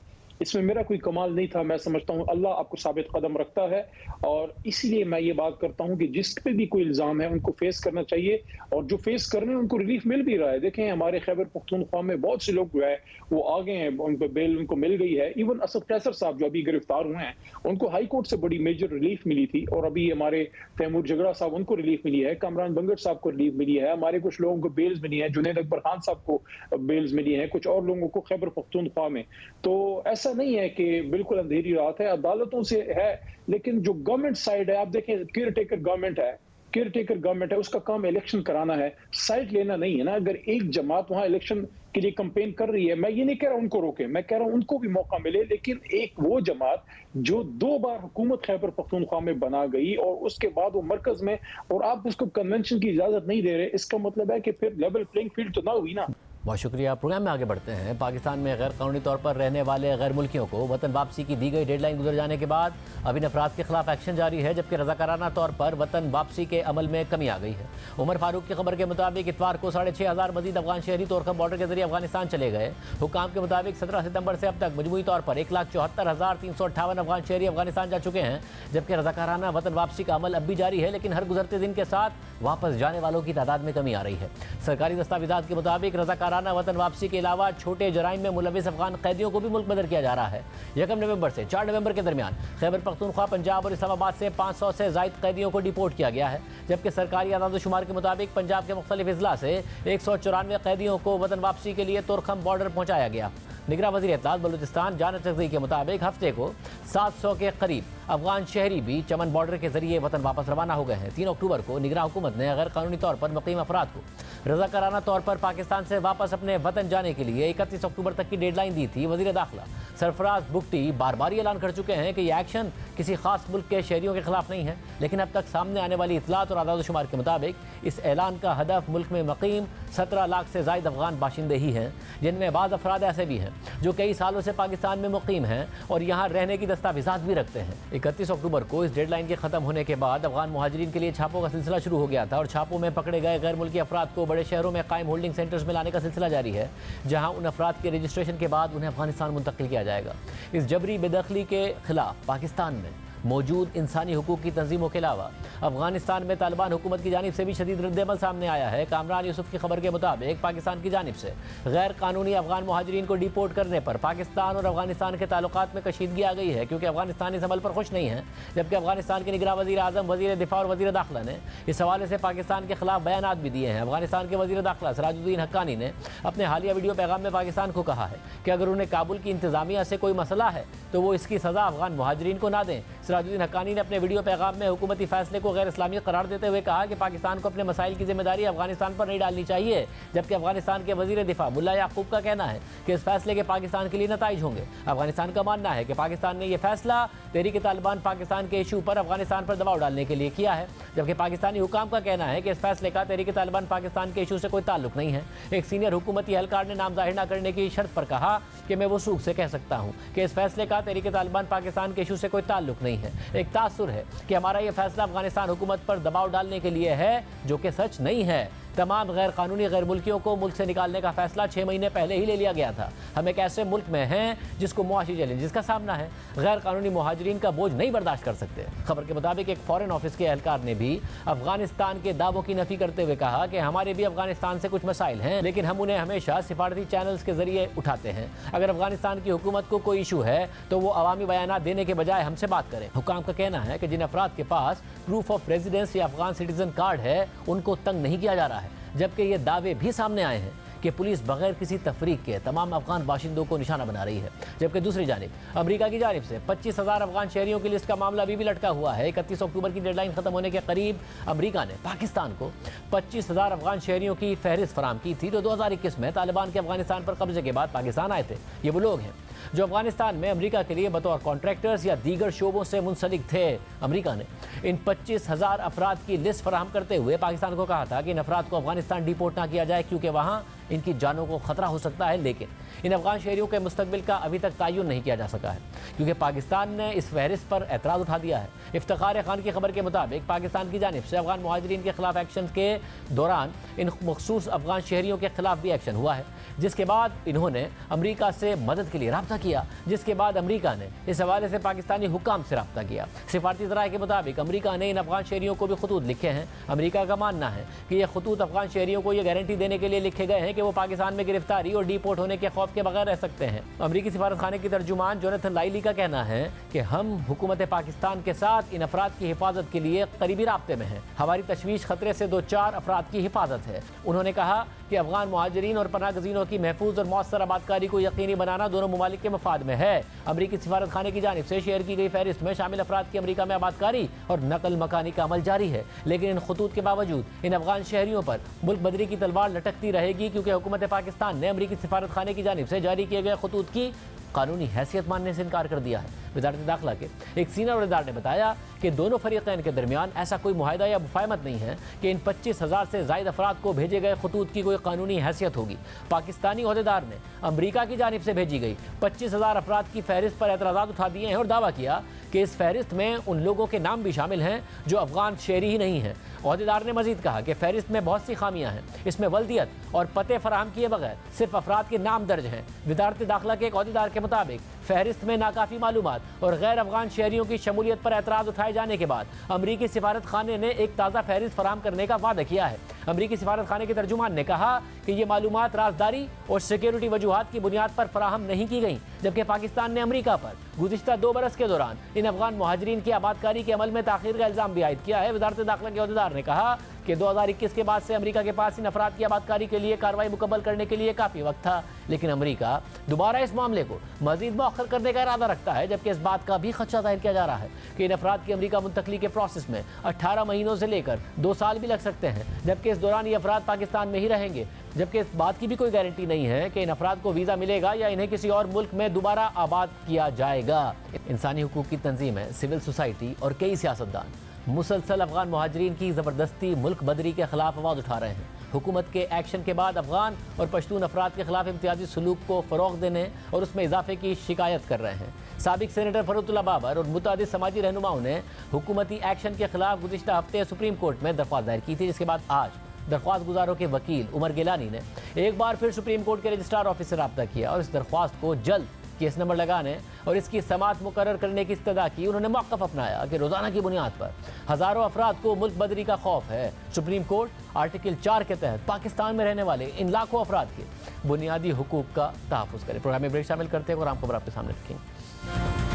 इसमें मेरा कोई कमाल नहीं था। मैं समझता हूँ अल्लाह आपको साबित कदम रखता है, और इसीलिए मैं ये बात करता हूँ कि जिस पे भी कोई इल्जाम है उनको फेस करना चाहिए, और जो फेस कर रहे हैं उनको रिलीफ मिल भी रहा है। देखें, हमारे खैबर पख्तूनख्वा में बहुत से लोग जो है वो आ गए हैं, उन पर बेल उनको मिल गई है। इवन असद कैसर साहब जो अभी गिरफ्तार हुए हैं, उनको हाई कोर्ट से बड़ी मेजर रिलीफ मिली थी, और अभी हमारे तैमूर जगड़ा साहब, उनको रिलीफ मिली है, कामरान बंगट साहब को रिलीफ मिली है, हमारे कुछ लोगों को बेल्स मिली है, जुनैद अकबर खान साहब को बेल्स मिली है, कुछ और लोगों को खैबर पख्तूनख्वा में। तो ऐसा नहीं है कि बिल्कुल अंधेरी रात है, अदालतों से है। लेकिन जो गवर्नमेंट साइड है, आप देखें, केयर टेकर गवर्नमेंट है, उसका काम इलेक्शन कराना है, साइड लेना नहीं है ना। अगर एक जमात वहां इलेक्शन के लिए कैंपेन कर रही है, मैं ये नहीं कह रहा उनको रोके, मैं कह रहा हूं उनको भी मौका मिले, लेकिन एक वो जमात जो 2 बार हुकूमत खैबर पख्तूनख्वा में बना गई और उसके बाद वो मरकज में, और आप उसको कन्वेंशन की इजाजत नहीं दे रहे, इसका मतलब है कि फिर लेवल प्लेइंग फील्ड तो ना हुई ना। बहुत शुक्रिया। प्रोग्राम में आगे बढ़ते हैं। पाकिस्तान में गैर कानूनी तौर पर रहने वाले गैर मुल्कियों को वतन वापसी की दी गई डेडलाइन गुजर जाने के बाद अब इन अफराद के खिलाफ एक्शन जारी है, जबकि रजाकाराना तौर पर वतन वापसी के अमल में कमी आ गई है। उमर फारूक की खबर के मुताबिक इतवार को 6,500 मजीद अफगान शहरी तोरखम बॉर्डर के जरिए अफगानिस्तान चले गए। हुकाम के मुताबिक 17 सितंबर से अब तक मजमूई तौर पर 1,74,358 अफगान शहरी अफगानिस्तान जा चुके हैं, जबकि रजाकाराना वतन वापसी का अमल अब भी जारी है, लेकिन हर गुजरते दिन के साथ वापस जाने वालों की तादाद में कमी आ रही है। सरकारी दस्तावेजात के मुताबिक रजाकाराना रजाकाराना वतन वापसी के अलावा छोटे जराइम में मुलविस अफगान कैदियों को भी मुल्क बदर किया जा रहा है। 1 नवंबर से 4 नवंबर के दरमियान खैबर पख्तूनख्वा, पंजाब और इस्लामाबाद से 500 से ज़ायद कैदियों को डिपोर्ट किया गया है, जबकि सरकारी आदादोशुमार के मुताबिक पंजाब के मुख्तलिफ अजला से 194 कैदियों को वतन वापसी के लिए तुरखम बॉर्डर पहुँचाया गया। निगरां वज़ीर इत्तलात बलूचिस्तान जान चकज़ई के मुताबिक हफ्ते को 700 के करीब अफगान शहरी भी चमन बॉर्डर के जरिए वतन वापस रवाना हो गए हैं। 3 अक्टूबर को निगरां हुकूमत ने गैर कानूनी तौर पर मुकीम अफराद को रज़ाकाराना तौर पर पाकिस्तान से वापस अपने वतन जाने के लिए 31 अक्टूबर तक की डेडलाइन दी थी। वज़ीर दाखिला सरफराज बुगटी बार बार ऐलान कर चुके हैं कि यह एक्शन किसी खास मुल्क के शहरियों के खिलाफ नहीं है, लेकिन अब तक सामने आने वाली इत्तलात और आदादोशुमार के मुताबिक इस ऐलान का हदफ मुल्क में मुकीम 17 लाख से ज़ायद अफगान बाशिंदे ही हैं, जिनमें बाज़ अफराद ऐसे भी हैं जो कई सालों से पाकिस्तान में मुकीम हैं और यहाँ रहने की दस्तावेज़ात भी रखते हैं। 31 अक्टूबर को इस डेडलाइन के ख़त्म होने के बाद अफगान मुहाजिरीन के लिए छापों का सिलसिला शुरू हो गया था और छापों में पकड़े गए गैर मुल्की अफराद को बड़े शहरों में कायम होल्डिंग सेंटर्स में लाने का सिलसिला जारी है, जहाँ उन अफराद के रजिस्ट्रेशन के बाद उन्हें अफगानिस्तान मुंतकिल किया जाएगा। इस जबरी बेदखली के खिलाफ पाकिस्तान में मौजूद इंसानी हुकूक की तंजीमों के अलावा अफगानिस्तान में तालिबान हुकूमत की जानिब से भी शदीद रद्दअमल सामने आया है। कामरान यूसुफ की खबर के मुताबिक पाकिस्तान की जानिब से गैर कानूनी अफगान मुहाजिरीन को डिपोर्ट करने पर पाकिस्तान और अफगानिस्तान के ताल्लुकात में कशीदगी आ गई है, क्योंकि अफगानिस्तान इस अमल पर खुश नहीं है, जबकि अफगानिस्तान के निगरां वज़ीर आज़म, वज़ीर दिफा और वज़ीर दाखिला ने इस हवाले से पाकिस्तान के खिलाफ बयानात भी दिए हैं। अफगानिस्तान के वज़ीर दाखिला सिराजुद्दीन हक्कानी ने अपने हालिया वीडियो पैगाम में पाकिस्तान को कहा है कि अगर उन्हें काबुल की इंतज़ामिया से कोई मसला है तो वो इसकी सज़ा अफगान मुहाजिरीन को ना दें। सिराजुद्दीन हक्कानी ने अपने वीडियो पैगाम में हुकूमती फैसले को गैर इस्लामी करार देते हुए कहा कि पाकिस्तान को अपने मसाइल की जिम्मेदारी अफगानिस्तान पर नहीं डालनी चाहिए, जबकि अफगानिस्तान के वज़ीर दिफा मुल्ला याकूब का कहना है कि इस फैसले के पाकिस्तान के लिए नताइज होंगे। अफगानिस्तान का मानना है कि पाकिस्तान ने यह फैसला तहरीक तालिबान पाकिस्तान के इशू पर अफगानिस्तान पर दबाव डालने के लिए किया है, जबकि पाकिस्तानी हुकाम का कहना है कि इस फैसले का तहरीक तालिबान पाकिस्तान के इशू से कोई ताल्लुक नहीं है। एक सीनियर हुकूमती एहलकार ने नाम जाहिर न करने की शर्त पर कहा कि मैं वसूख से कह सकता हूँ कि इस फैसले का तहरीक तालिबान पाकिस्तान के इशू से कोई ताल्लुक नहीं है। एक तासुर है कि हमारा यह फैसला अफगानिस्तान हुकूमत पर दबाव डालने के लिए है, जो कि सच नहीं है। तमाम गैर कानूनी गैर मुल्कियों को मुल्क से निकालने का फैसला 6 महीने पहले ही ले लिया गया था। हम एक ऐसे मुल्क में हैं जिसको मुआशी चैलेंजेस का सामना है, गैर कानूनी मुहाजिरीन का बोझ नहीं बर्दाश्त कर सकते। खबर के मुताबिक एक फॉरेन ऑफिस के एहलकार ने भी अफगानिस्तान के दावों की नफी करते हुए कहा कि हमारे भी अफगानिस्तान से कुछ मसाइल हैं, लेकिन हम उन्हें हमेशा सिफारती चैनल्स के जरिए उठाते हैं। अगर अफगानिस्तान की हुकूमत को कोई इशू है तो वो अवामी बयान देने के बजाय हमसे बात करें। हुकाम का कहना है कि जिन अफराद के पास प्रूफ ऑफ रेजिडेंस या अफगान सिटीजन कार्ड है उनको तंग नहीं किया जा रहा है, जबकि ये दावे भी सामने आए हैं कि पुलिस बगैर किसी तफरीक के तमाम अफगान बाशिंदों को निशाना बना रही है। जबकि दूसरी जानिब अमेरिका की जानिब से 25,000 अफगान शहरियों की लिस्ट का मामला अभी भी लटका हुआ है। 31 अक्टूबर की डेडलाइन खत्म होने के करीब अमेरिका ने पाकिस्तान को 25,000 अफगान शहरियों की फहरिस्त फराम की थी, जो 2021 में तालिबान के अफगानिस्तान पर कब्जे के बाद पाकिस्तान आए थे। ये वो लोग हैं जो अफगानिस्तान में अमेरिका के लिए बतौर कॉन्ट्रैक्टर्स या दीगर शोबों से मुंसलिक थे। अमेरिका ने इन 25,000 अफराद की लिस्ट फराहम करते हुए पाकिस्तान को कहा था कि इन अफराद को अफगानिस्तान डिपोर्ट ना किया जाए, क्योंकि वहाँ इनकी जानों को खतरा हो सकता है। लेकिन इन अफगान शहरियों के मुस्तकबिल का अभी तक तयन नहीं किया जा सका है, क्योंकि पाकिस्तान ने इस फहरिस्त पर एतराज़ उठा दिया है। इफ्तिखार खान की खबर के मुताबिक पाकिस्तान की जानिब से अफगान मुहाजिरीन के खिलाफ एक्शन के दौरान इन मखसूस अफगान शहरियों के खिलाफ भी एक्शन हुआ है, जिसके बाद इन्होंने अमेरिका से मदद के लिए रब्ता किया, जिसके बाद अमेरिका ने इस हवाले से पाकिस्तानी हुकाम से रब्ता किया। सिफारती ज़राए के मुताबिक अमेरिका ने इन अफगान शहरियों को भी खतूत लिखे हैं। अमेरिका का मानना है कि यह खतूत अफगान शहरियों को यह गारंटी देने के लिए लिखे गए हैं कि वो पाकिस्तान में गिरफ्तारी और डिपोर्ट होने के खौफ के बगैर रह सकते हैं। अमेरिकी सिफारत खाने की तर्जुमान जोनाथन लाइली का कहना है कि हम हुकूमत पाकिस्तान के साथ इन अफराद की हिफाजत के लिए करीबी राब्ते में हैं। हमारी तशवीश खतरे से 2-4 अफराद की हिफाजत है। उन्होंने कहा कि अफगान मुहाजिरीन और पनाह गज़ीनों की महफूज और मौसर आबादकारी को यकीनी बनाना दोनों ममालिक के मफाद में है। अमरीकी सिफारत खाने की जानिब से शेयर की गई फहरिस्त में शामिल अफराद की अमरीका में आबादकारी और नकल मकानी का अमल जारी है, लेकिन इन खतूत के बावजूद इन अफगान शहरियों पर मुल्क बदरी की तलवार लटकती रहेगी, क्योंकि हुकूमत पाकिस्तान ने अमरीकी सिफारत खाने की जानिब से जारी किए गए खतूत की कानूनी हैसियत मानने से इनकार कर दिया है। वज़ारत दाखिला के एक सीनियर अहदेदार ने बताया कि दोनों फरीक़ैन के दरमियान ऐसा कोई मुआहदा या मुफाहमत नहीं है कि इन 25,000 से ज़ायद अफराद को भेजे गए खतूत की कोई कानूनी हैसियत होगी। पाकिस्तानी अहदेदार ने अमरीका की जानिब से भेजी गई 25,000 अफराद की फहरिस्त पर एतराज़ात उठा दिए हैं और दावा किया कि इस फहरिस्त में उन लोगों के नाम भी शामिल हैं जो अफगान शहरी ही नहीं हैं। अहदेदार ने मजीद कहा कि फहरिस्त में बहुत सी खामियां हैं, इसमें वल्दियत और पते फराहम किए बगैर सिर्फ अफराद के नाम दर्ज हैं। वज़ारत दाखिला के एक अहदेदार के मुताबिक फहरिस्त में नाकाफ़ी मालूमात और गैर अफगान शहरियों की शमूलियत पर एतराज़ उठाए जाने के बाद अमरीकी सिफारत खाने ने एक ताज़ा फहरिस्त फराहम करने का वादा किया है। अमरीकी सिफारत खाने के तर्जुमान ने कहा कि ये मालूमात राजदारी और सिक्योरिटी वजूहात की बुनियाद पर फराहम नहीं की गई, जबकि पाकिस्तान ने अमरीका पर गुज़िश्ता 2 बरस के दौरान इन अफगान मुहाजिरीन की आबादकारी के अमल में ताख़ीर का इल्ज़ाम भी आयद किया है। वज़ारत दाखिला के अहदेदार ने कहा कि 2021 के बाद से अमरीका के पास इन अफराद की आबादकारी के लिए कार्रवाई मुकम्मल करने के लिए काफ़ी वक्त था, लेकिन अमरीका दोबारा इस मामले को मज़ीद मौखर करने का इरादा रखता है, जबकि इस बात का भी खदशा जाहिर किया जा रहा है कि इन अफराद की अमरीका मुंतकली के प्रोसेस में 18 महीनों से लेकर 2 साल भी लग सकते हैं, जबकि इस दौरान ये अफराद पाकिस्तान में ही रहेंगे, जबकि इस बात की भी कोई गारंटी नहीं है कि इन अफराद को वीज़ा मिलेगा या इन्हें किसी और मुल्क में दोबारा आबाद किया जाएगा। इंसानी हुकूक की तंजीमें, सिविल सोसाइटी और कई सियासतदान मुसलसल अफगान मुहाजिरीन की ज़बरदस्ती मुल्क बदरी के खिलाफ आवाज़ उठा रहे हैं। हुकूमत के एक्शन के बाद अफगान और पश्तून अफराद के खिलाफ इम्तियाजी सलूक को फ़रोग़ देने और उसमें इजाफे की शिकायत कर रहे हैं। साबिक सेनेटर फरूतुल्लाह बाबर और मुतादिद समाजी रहनुमाओं ने हुकूमती एक्शन के खिलाफ गुज़िश्ता हफ्ते सुप्रीम कोर्ट में दरख्वास्त दायर की थी, जिसके बाद आज दरख्वास्त गुजारों के वकील उमर गिलानी ने एक बार फिर सुप्रीम कोर्ट के रजिस्ट्रार ऑफिस से रब्ता किया और इस दरख्वास्त को जल्द केस नंबर लगाने और इसकी समाअत मुकर्रर करने की इस्तदा की। उन्होंने मौक़िफ़ अपनाया कि रोज़ाना की बुनियाद पर हज़ारों अफराद को मुल्क बदरी का खौफ है। सुप्रीम कोर्ट आर्टिकल 4 के तहत पाकिस्तान में रहने वाले इन लाखों अफराद के बुनियादी हुकूक का तहफ़्फ़ुज़ करे। प्रोग्राम में ब्रेक शामिल करते हैं और आम खबर आपके सामने रखेंगे।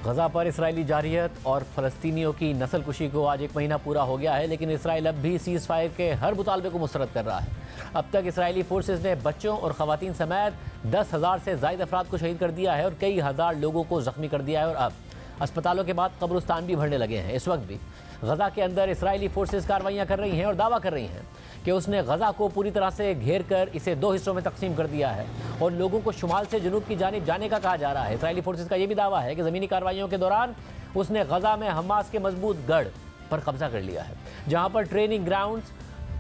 गज़ा पर इसराइली जारियत और फ़लस्तीनियों की नस्लकुशी को आज 1 महीना पूरा हो गया है, लेकिन इसराइल अब भी सीज़ फायर के हर मुतालबे को मुस्तरद कर रहा है। अब तक इसराइली फोर्सेस ने बच्चों और ख़वातीन समेत 10,000 से ज़ायद अफराद को शहीद कर दिया है और कई हज़ार लोगों को ज़ख्मी कर दिया है और अब अस्पतालों के बाद कब्रिस्तान भी भरने लगे हैं। इस वक्त भी गज़ा के अंदर इसराइली फोर्सेस कार्रवाइयाँ कर रही हैं और दावा कर रही हैं कि उसने गज़ा को पूरी तरह से घेर कर इसे 2 हिस्सों में तकसीम कर दिया है और लोगों को शुमाल से जनूब की जानिब जाने का कहा जा रहा है। इसराइली फोर्सेस का यह भी दावा है कि ज़मीनी कार्रवाइयों के दौरान उसने गज़ा में हमास के मजबूत गढ़ पर कब्जा कर लिया है, जहाँ पर ट्रेनिंग ग्राउंड्स,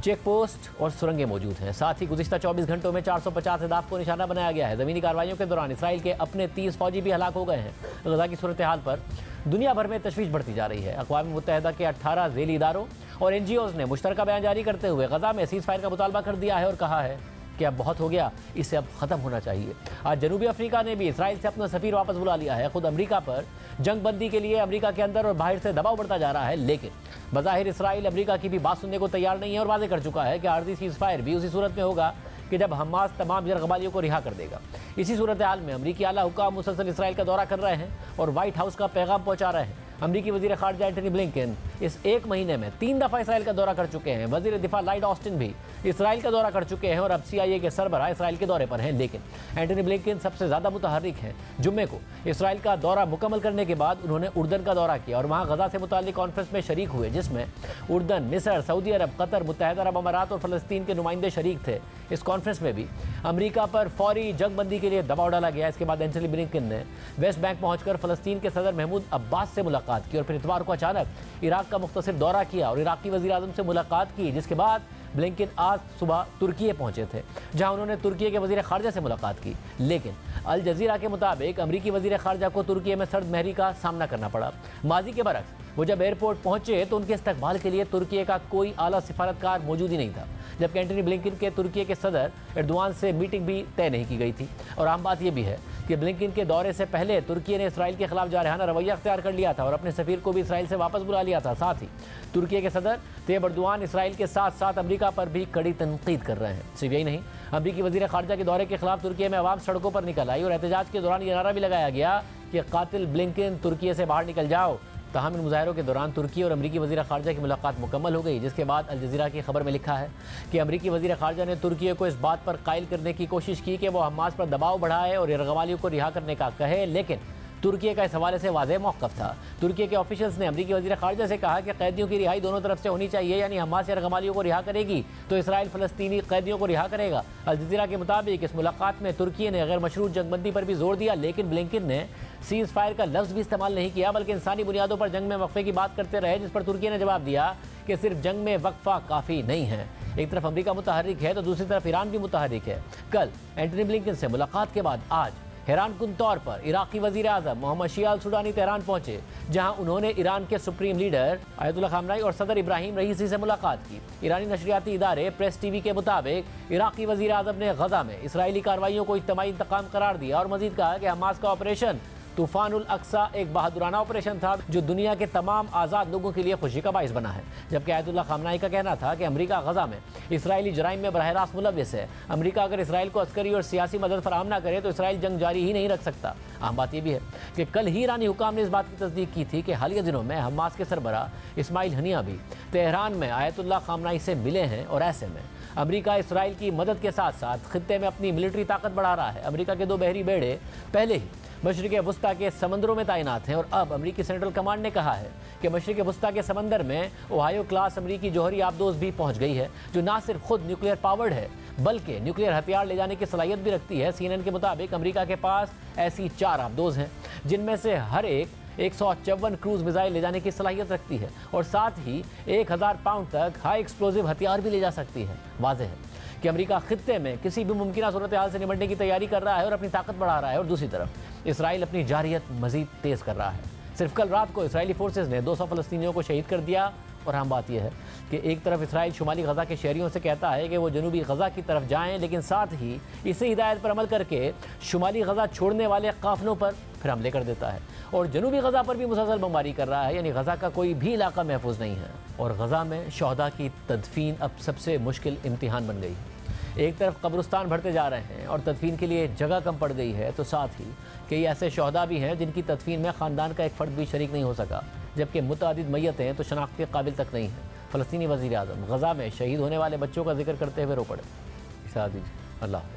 चेक पोस्ट और सुरंगें मौजूद हैं। साथ ही गुज़िश्ता 24 घंटों में 450 अहदाफ को निशाना बनाया गया है। ज़मीनी कार्रवाइयों के दौरान इसराइल के अपने 30 फौजी भी हलाक हो गए हैं। गज़ा की सूरत हाल पर दुनिया भर में तशवीश बढ़ती जा रही है। अक़वाम मुत्तहिदा के 18 ज़ेली इदारों और NGOs ने मुश्तरका बयान जारी करते हुए गज़ा में सीज़ फायर का मुतालबा कर दिया है और कहा है कि अब बहुत हो गया, इसे अब ख़त्म होना चाहिए। आज जनूबी अफ्रीका ने भी इसराइल से अपना सफ़ीर वापस बुला लिया है। ख़ुद अमरीका पर जंग बंदी के लिए अमरीका के अंदर और बाहर से दबाव बढ़ता जा रहा है, लेकिन बज़ाहिर इसराइल अमरीका की भी बात सुनने को तैयार नहीं है और वाज़ेह कर चुका है कि आर्जी सीज़ फायर भी उसी सूरत में होगा कि जब हमास तमाम यरग़बालियों को रिहा कर देगा। इसी सूरत हाल में अमरीकी आला हुकाम मुसलसल इसराइल का दौरा कर रहे हैं और वाइट हाउस का पैगाम पहुँचा रहे हैं। अमरीकी वज़ीर ख़ारिजा एंटनी ब्लिंकन इस 1 महीने में 3 दफ़ा इसराइल का दौरा कर चुके हैं। वज़ीर दिफा लॉयड ऑस्टिन भी इसराइल का दौरा कर चुके हैं और अब CIA के सरबराह इसराइल के दौरे पर हैं, लेकिन एंटनी ब्लिंकन सबसे ज़्यादा मुतहर्रिक हैं। जुम्मे को इसराइल का दौरा मुकम्मल करने के बाद उन्होंने उर्दन का दौरा किया और वहाँ गज़ा से मुताल्लिक़ कॉन्फ्रेंस में शरीक हुए, जिसमें उर्दन, मिस्र, सऊदी अरब, कतर, मुत्तहिदा अरब अमारात और फ़लस्तीन के नुमाइंदे शरीक थे। इस कॉन्फ्रेंस में भी अमरीका पर फौरी जंगबंदी के लिए दबाव डाला गया। इसके बाद एंटनी ब्लिंकन ने वेस्ट बैंक पहुँचकर फ़लस्तीन के सदर महमूद अब्बास से मुलाकात की और फिर इतवार को अचानक इराक का मुख्तसर दौरा किया और इराक़ी वज़ीर आज़म से मुलाकात की, जिसके बाद ब्लिंकन आज सुबह तुर्की पहुंचे थे, जहां उन्होंने तुर्की के वज़ीर ख़ारिजा से मुलाकात की। लेकिन अल जज़ीरा के मुताबिक अमरीकी वज़ीर ख़ारिजा को तुर्की में सर्द महरी का सामना करना पड़ा। माजी के बरक्स वो जब एयरपोर्ट पहुंचे तो उनके इस्तकबाल के लिए तुर्की का कोई आला सिफारतकार मौजूद ही नहीं था, जबकि एंटनी ब्लिंकन के तुर्की के सदर एर्दोआन से मीटिंग भी तय नहीं की गई थी। और आम बात यह भी है कि ब्लिंकन के दौरे से पहले तुर्की ने इसराइल के खिलाफ जारहाना रवैया अख्तियार कर लिया था और अपने सफ़ीर को भी इसराइल से वापस बुला लिया था। साथ ही तुर्की के सदर तैयब एर्दोआन इसराइल के साथ साथ अमरीका पर भी कड़ी तनकीद कर रहे हैं। सिर्फ यही नहीं, अमरीकी वज़ीर ख़ारिजा के दौरे के खिलाफ तुर्की में आवाम सड़कों पर निकल आई और एहतजाज के दौरान ये नारा भी लगाया गया कि कातिल ब्लिंकन तुर्की से बाहर निकल जाओ। तहम इन मुजाहरों के दौरान तुर्की और अमरीकी वज़ीर ख़ारिजा की मुलाकात मुकम्मल हो गई, जिसके बाद अल जज़ीरा की खबर में लिखा है कि अमरीकी वज़ीर ख़ारिजा ने तुर्की को इस बात पर कायल करने की कोशिश की कि वो हमास पर दबाव बढ़ाए और यरग़बालियों को रिहा करने का कहे, लेकिन तुर्की का इस हवाले से वाज़ेह मौक़िफ़ था। तुर्की के ऑफिशियल्स ने अमरीकी वज़ीर ख़ारिजा से कहा कि कैदियों की रिहाई दोनों तरफ से होनी चाहिए, यानी हमास यरग़बालियों को रिहा करेगी तो इसराइल फ़लस्तीनी कैदियों को रिहा करेगा। अल जज़ीरा के मुताबिक इस मुलाकात में तुर्की ने गैर मशरूत जंगबंदी पर भी जोर दिया, लेकिन ब्लिंकन ने सीज़ फायर का लफ्ज़ भी इस्तेमाल नहीं किया, बल्कि इंसानी बुनियादों पर जंग में वक्फे की बात करते रहे, जिस पर तुर्की ने जवाब दिया कि सिर्फ जंग में वक्फा काफ़ी नहीं है। एक तरफ अमरीका मुतहर्रिक है तो दूसरी तरफ ईरान भी मुतहर्रिक है। कल एंटनी ब्लिंकन से मुलाकात के बाद आज हैरानकुन तौर पर इराक़ी वज़ीर आज़म मोहम्मद शिया अल सुडानी तेहरान पहुंचे, जहां उन्होंने ईरान के सुप्रीम लीडर आयतुल्लाह ख़ामनेई और सदर इब्राहिम रईसी से मुलाकात की। ईरानी नशरियाती इदारे प्रेस TV के मुताबिक इराक़ी वज़ीर आज़म ने गज़ा में इसराइली कार्रवाइयों को इज्तिमाई इंतकाम करार दिया और मज़ीद कहा कि हमास का ऑपरेशन तूफानुल अक्सा एक बहादुराना ऑपरेशन था जो दुनिया के तमाम आज़ाद लोगों के लिए खुशी का बाइस बना है, जबकि आयतुल्लाह खामनाई का कहना था कि अमेरिका गजा में इसराइली जराइम में बरह रास्त मुलव्विस है। अमेरिका अगर इसराइल को अस्करी और सियासी मदद फराहम ना करे तो इसराइल जंग जारी ही नहीं रख सकता। अहम बात यह भी है कि कल ही ईरानी हुकाम ने इस बात की तस्दीक की थी कि हालिया दिनों में हमास के सरबरा इस्माइल हनिया भी तेहरान में आयतुल्लाह खामनाई से मिले हैं और ऐसे में अमेरिका इसराइल की मदद के साथ साथ खित्ते में अपनी मिलिट्री ताकत बढ़ा रहा है। अमेरिका के 2 बहरी बेड़े पहले ही मशरिक़ वुस्ता के समंदरों में तैनात हैं और अब अमेरिकी सेंट्रल कमांड ने कहा है कि मशरिक़ वुस्ता के समंदर में ओहायो क्लास अमेरिकी जौहरी आबदोज़ भी पहुंच गई है, जो ना सिर्फ खुद न्यूक्लियर पावर्ड है बल्कि न्यूक्लियर हथियार ले जाने की सलाहियत भी रखती है। CNN के मुताबिक अमेरिका के पास ऐसी 4 आबदोज़ हैं जिनमें से हर एक 154 क्रूज मिसाइल ले जाने की सलाहियत रखती है और साथ ही 1000 पाउंड तक हाई एक्सप्लोजिव हथियार भी ले जा सकती है। वाज़ेह है कि अमेरिका खित्ते में किसी भी मुमकिन सूरत हाल से निपटने की तैयारी कर रहा है और अपनी ताकत बढ़ा रहा है, और दूसरी तरफ इसराइल अपनी जारियत मजीद तेज़ कर रहा है। सिर्फ कल रात को इसराइली फोर्सेज ने 200 फ़लस्तीनियों को शहीद कर दिया। और हम बात यह है कि एक तरफ इसराइल शुमाली गजा के शहरियों से कहता है कि वो जनूबी गजा की तरफ जाएं, लेकिन साथ ही इसी हिदायत पर अमल करके शुमाली गजा छोड़ने वाले काफिलों पर फिर हमले कर देता है और जनूबी गजा पर भी मुसलसल बमबारी कर रहा है। यानी गजा का कोई भी इलाका महफूज नहीं है और गजा में शहदा की तदफीन अब सबसे मुश्किल इम्तिहान बन गई है। एक तरफ कब्रिस्तान भरते जा रहे हैं और तदफीन के लिए जगह कम पड़ गई है, तो साथ ही कई ऐसे शहदा भी हैं जिनकी तदफीन में ख़ानदान का एक फ़र्द भी शरीक नहीं हो सका, जबकि मुतअद्दिद मैयतें तो शनाख्त के काबिल तक नहीं हैं। फ़लस्तीनी वज़ीर आज़म गजा में शहीद होने वाले बच्चों का जिक्र करते हुए रो पड़े। इजाज़त दीजिए, अल्लाह हाफ़िज़।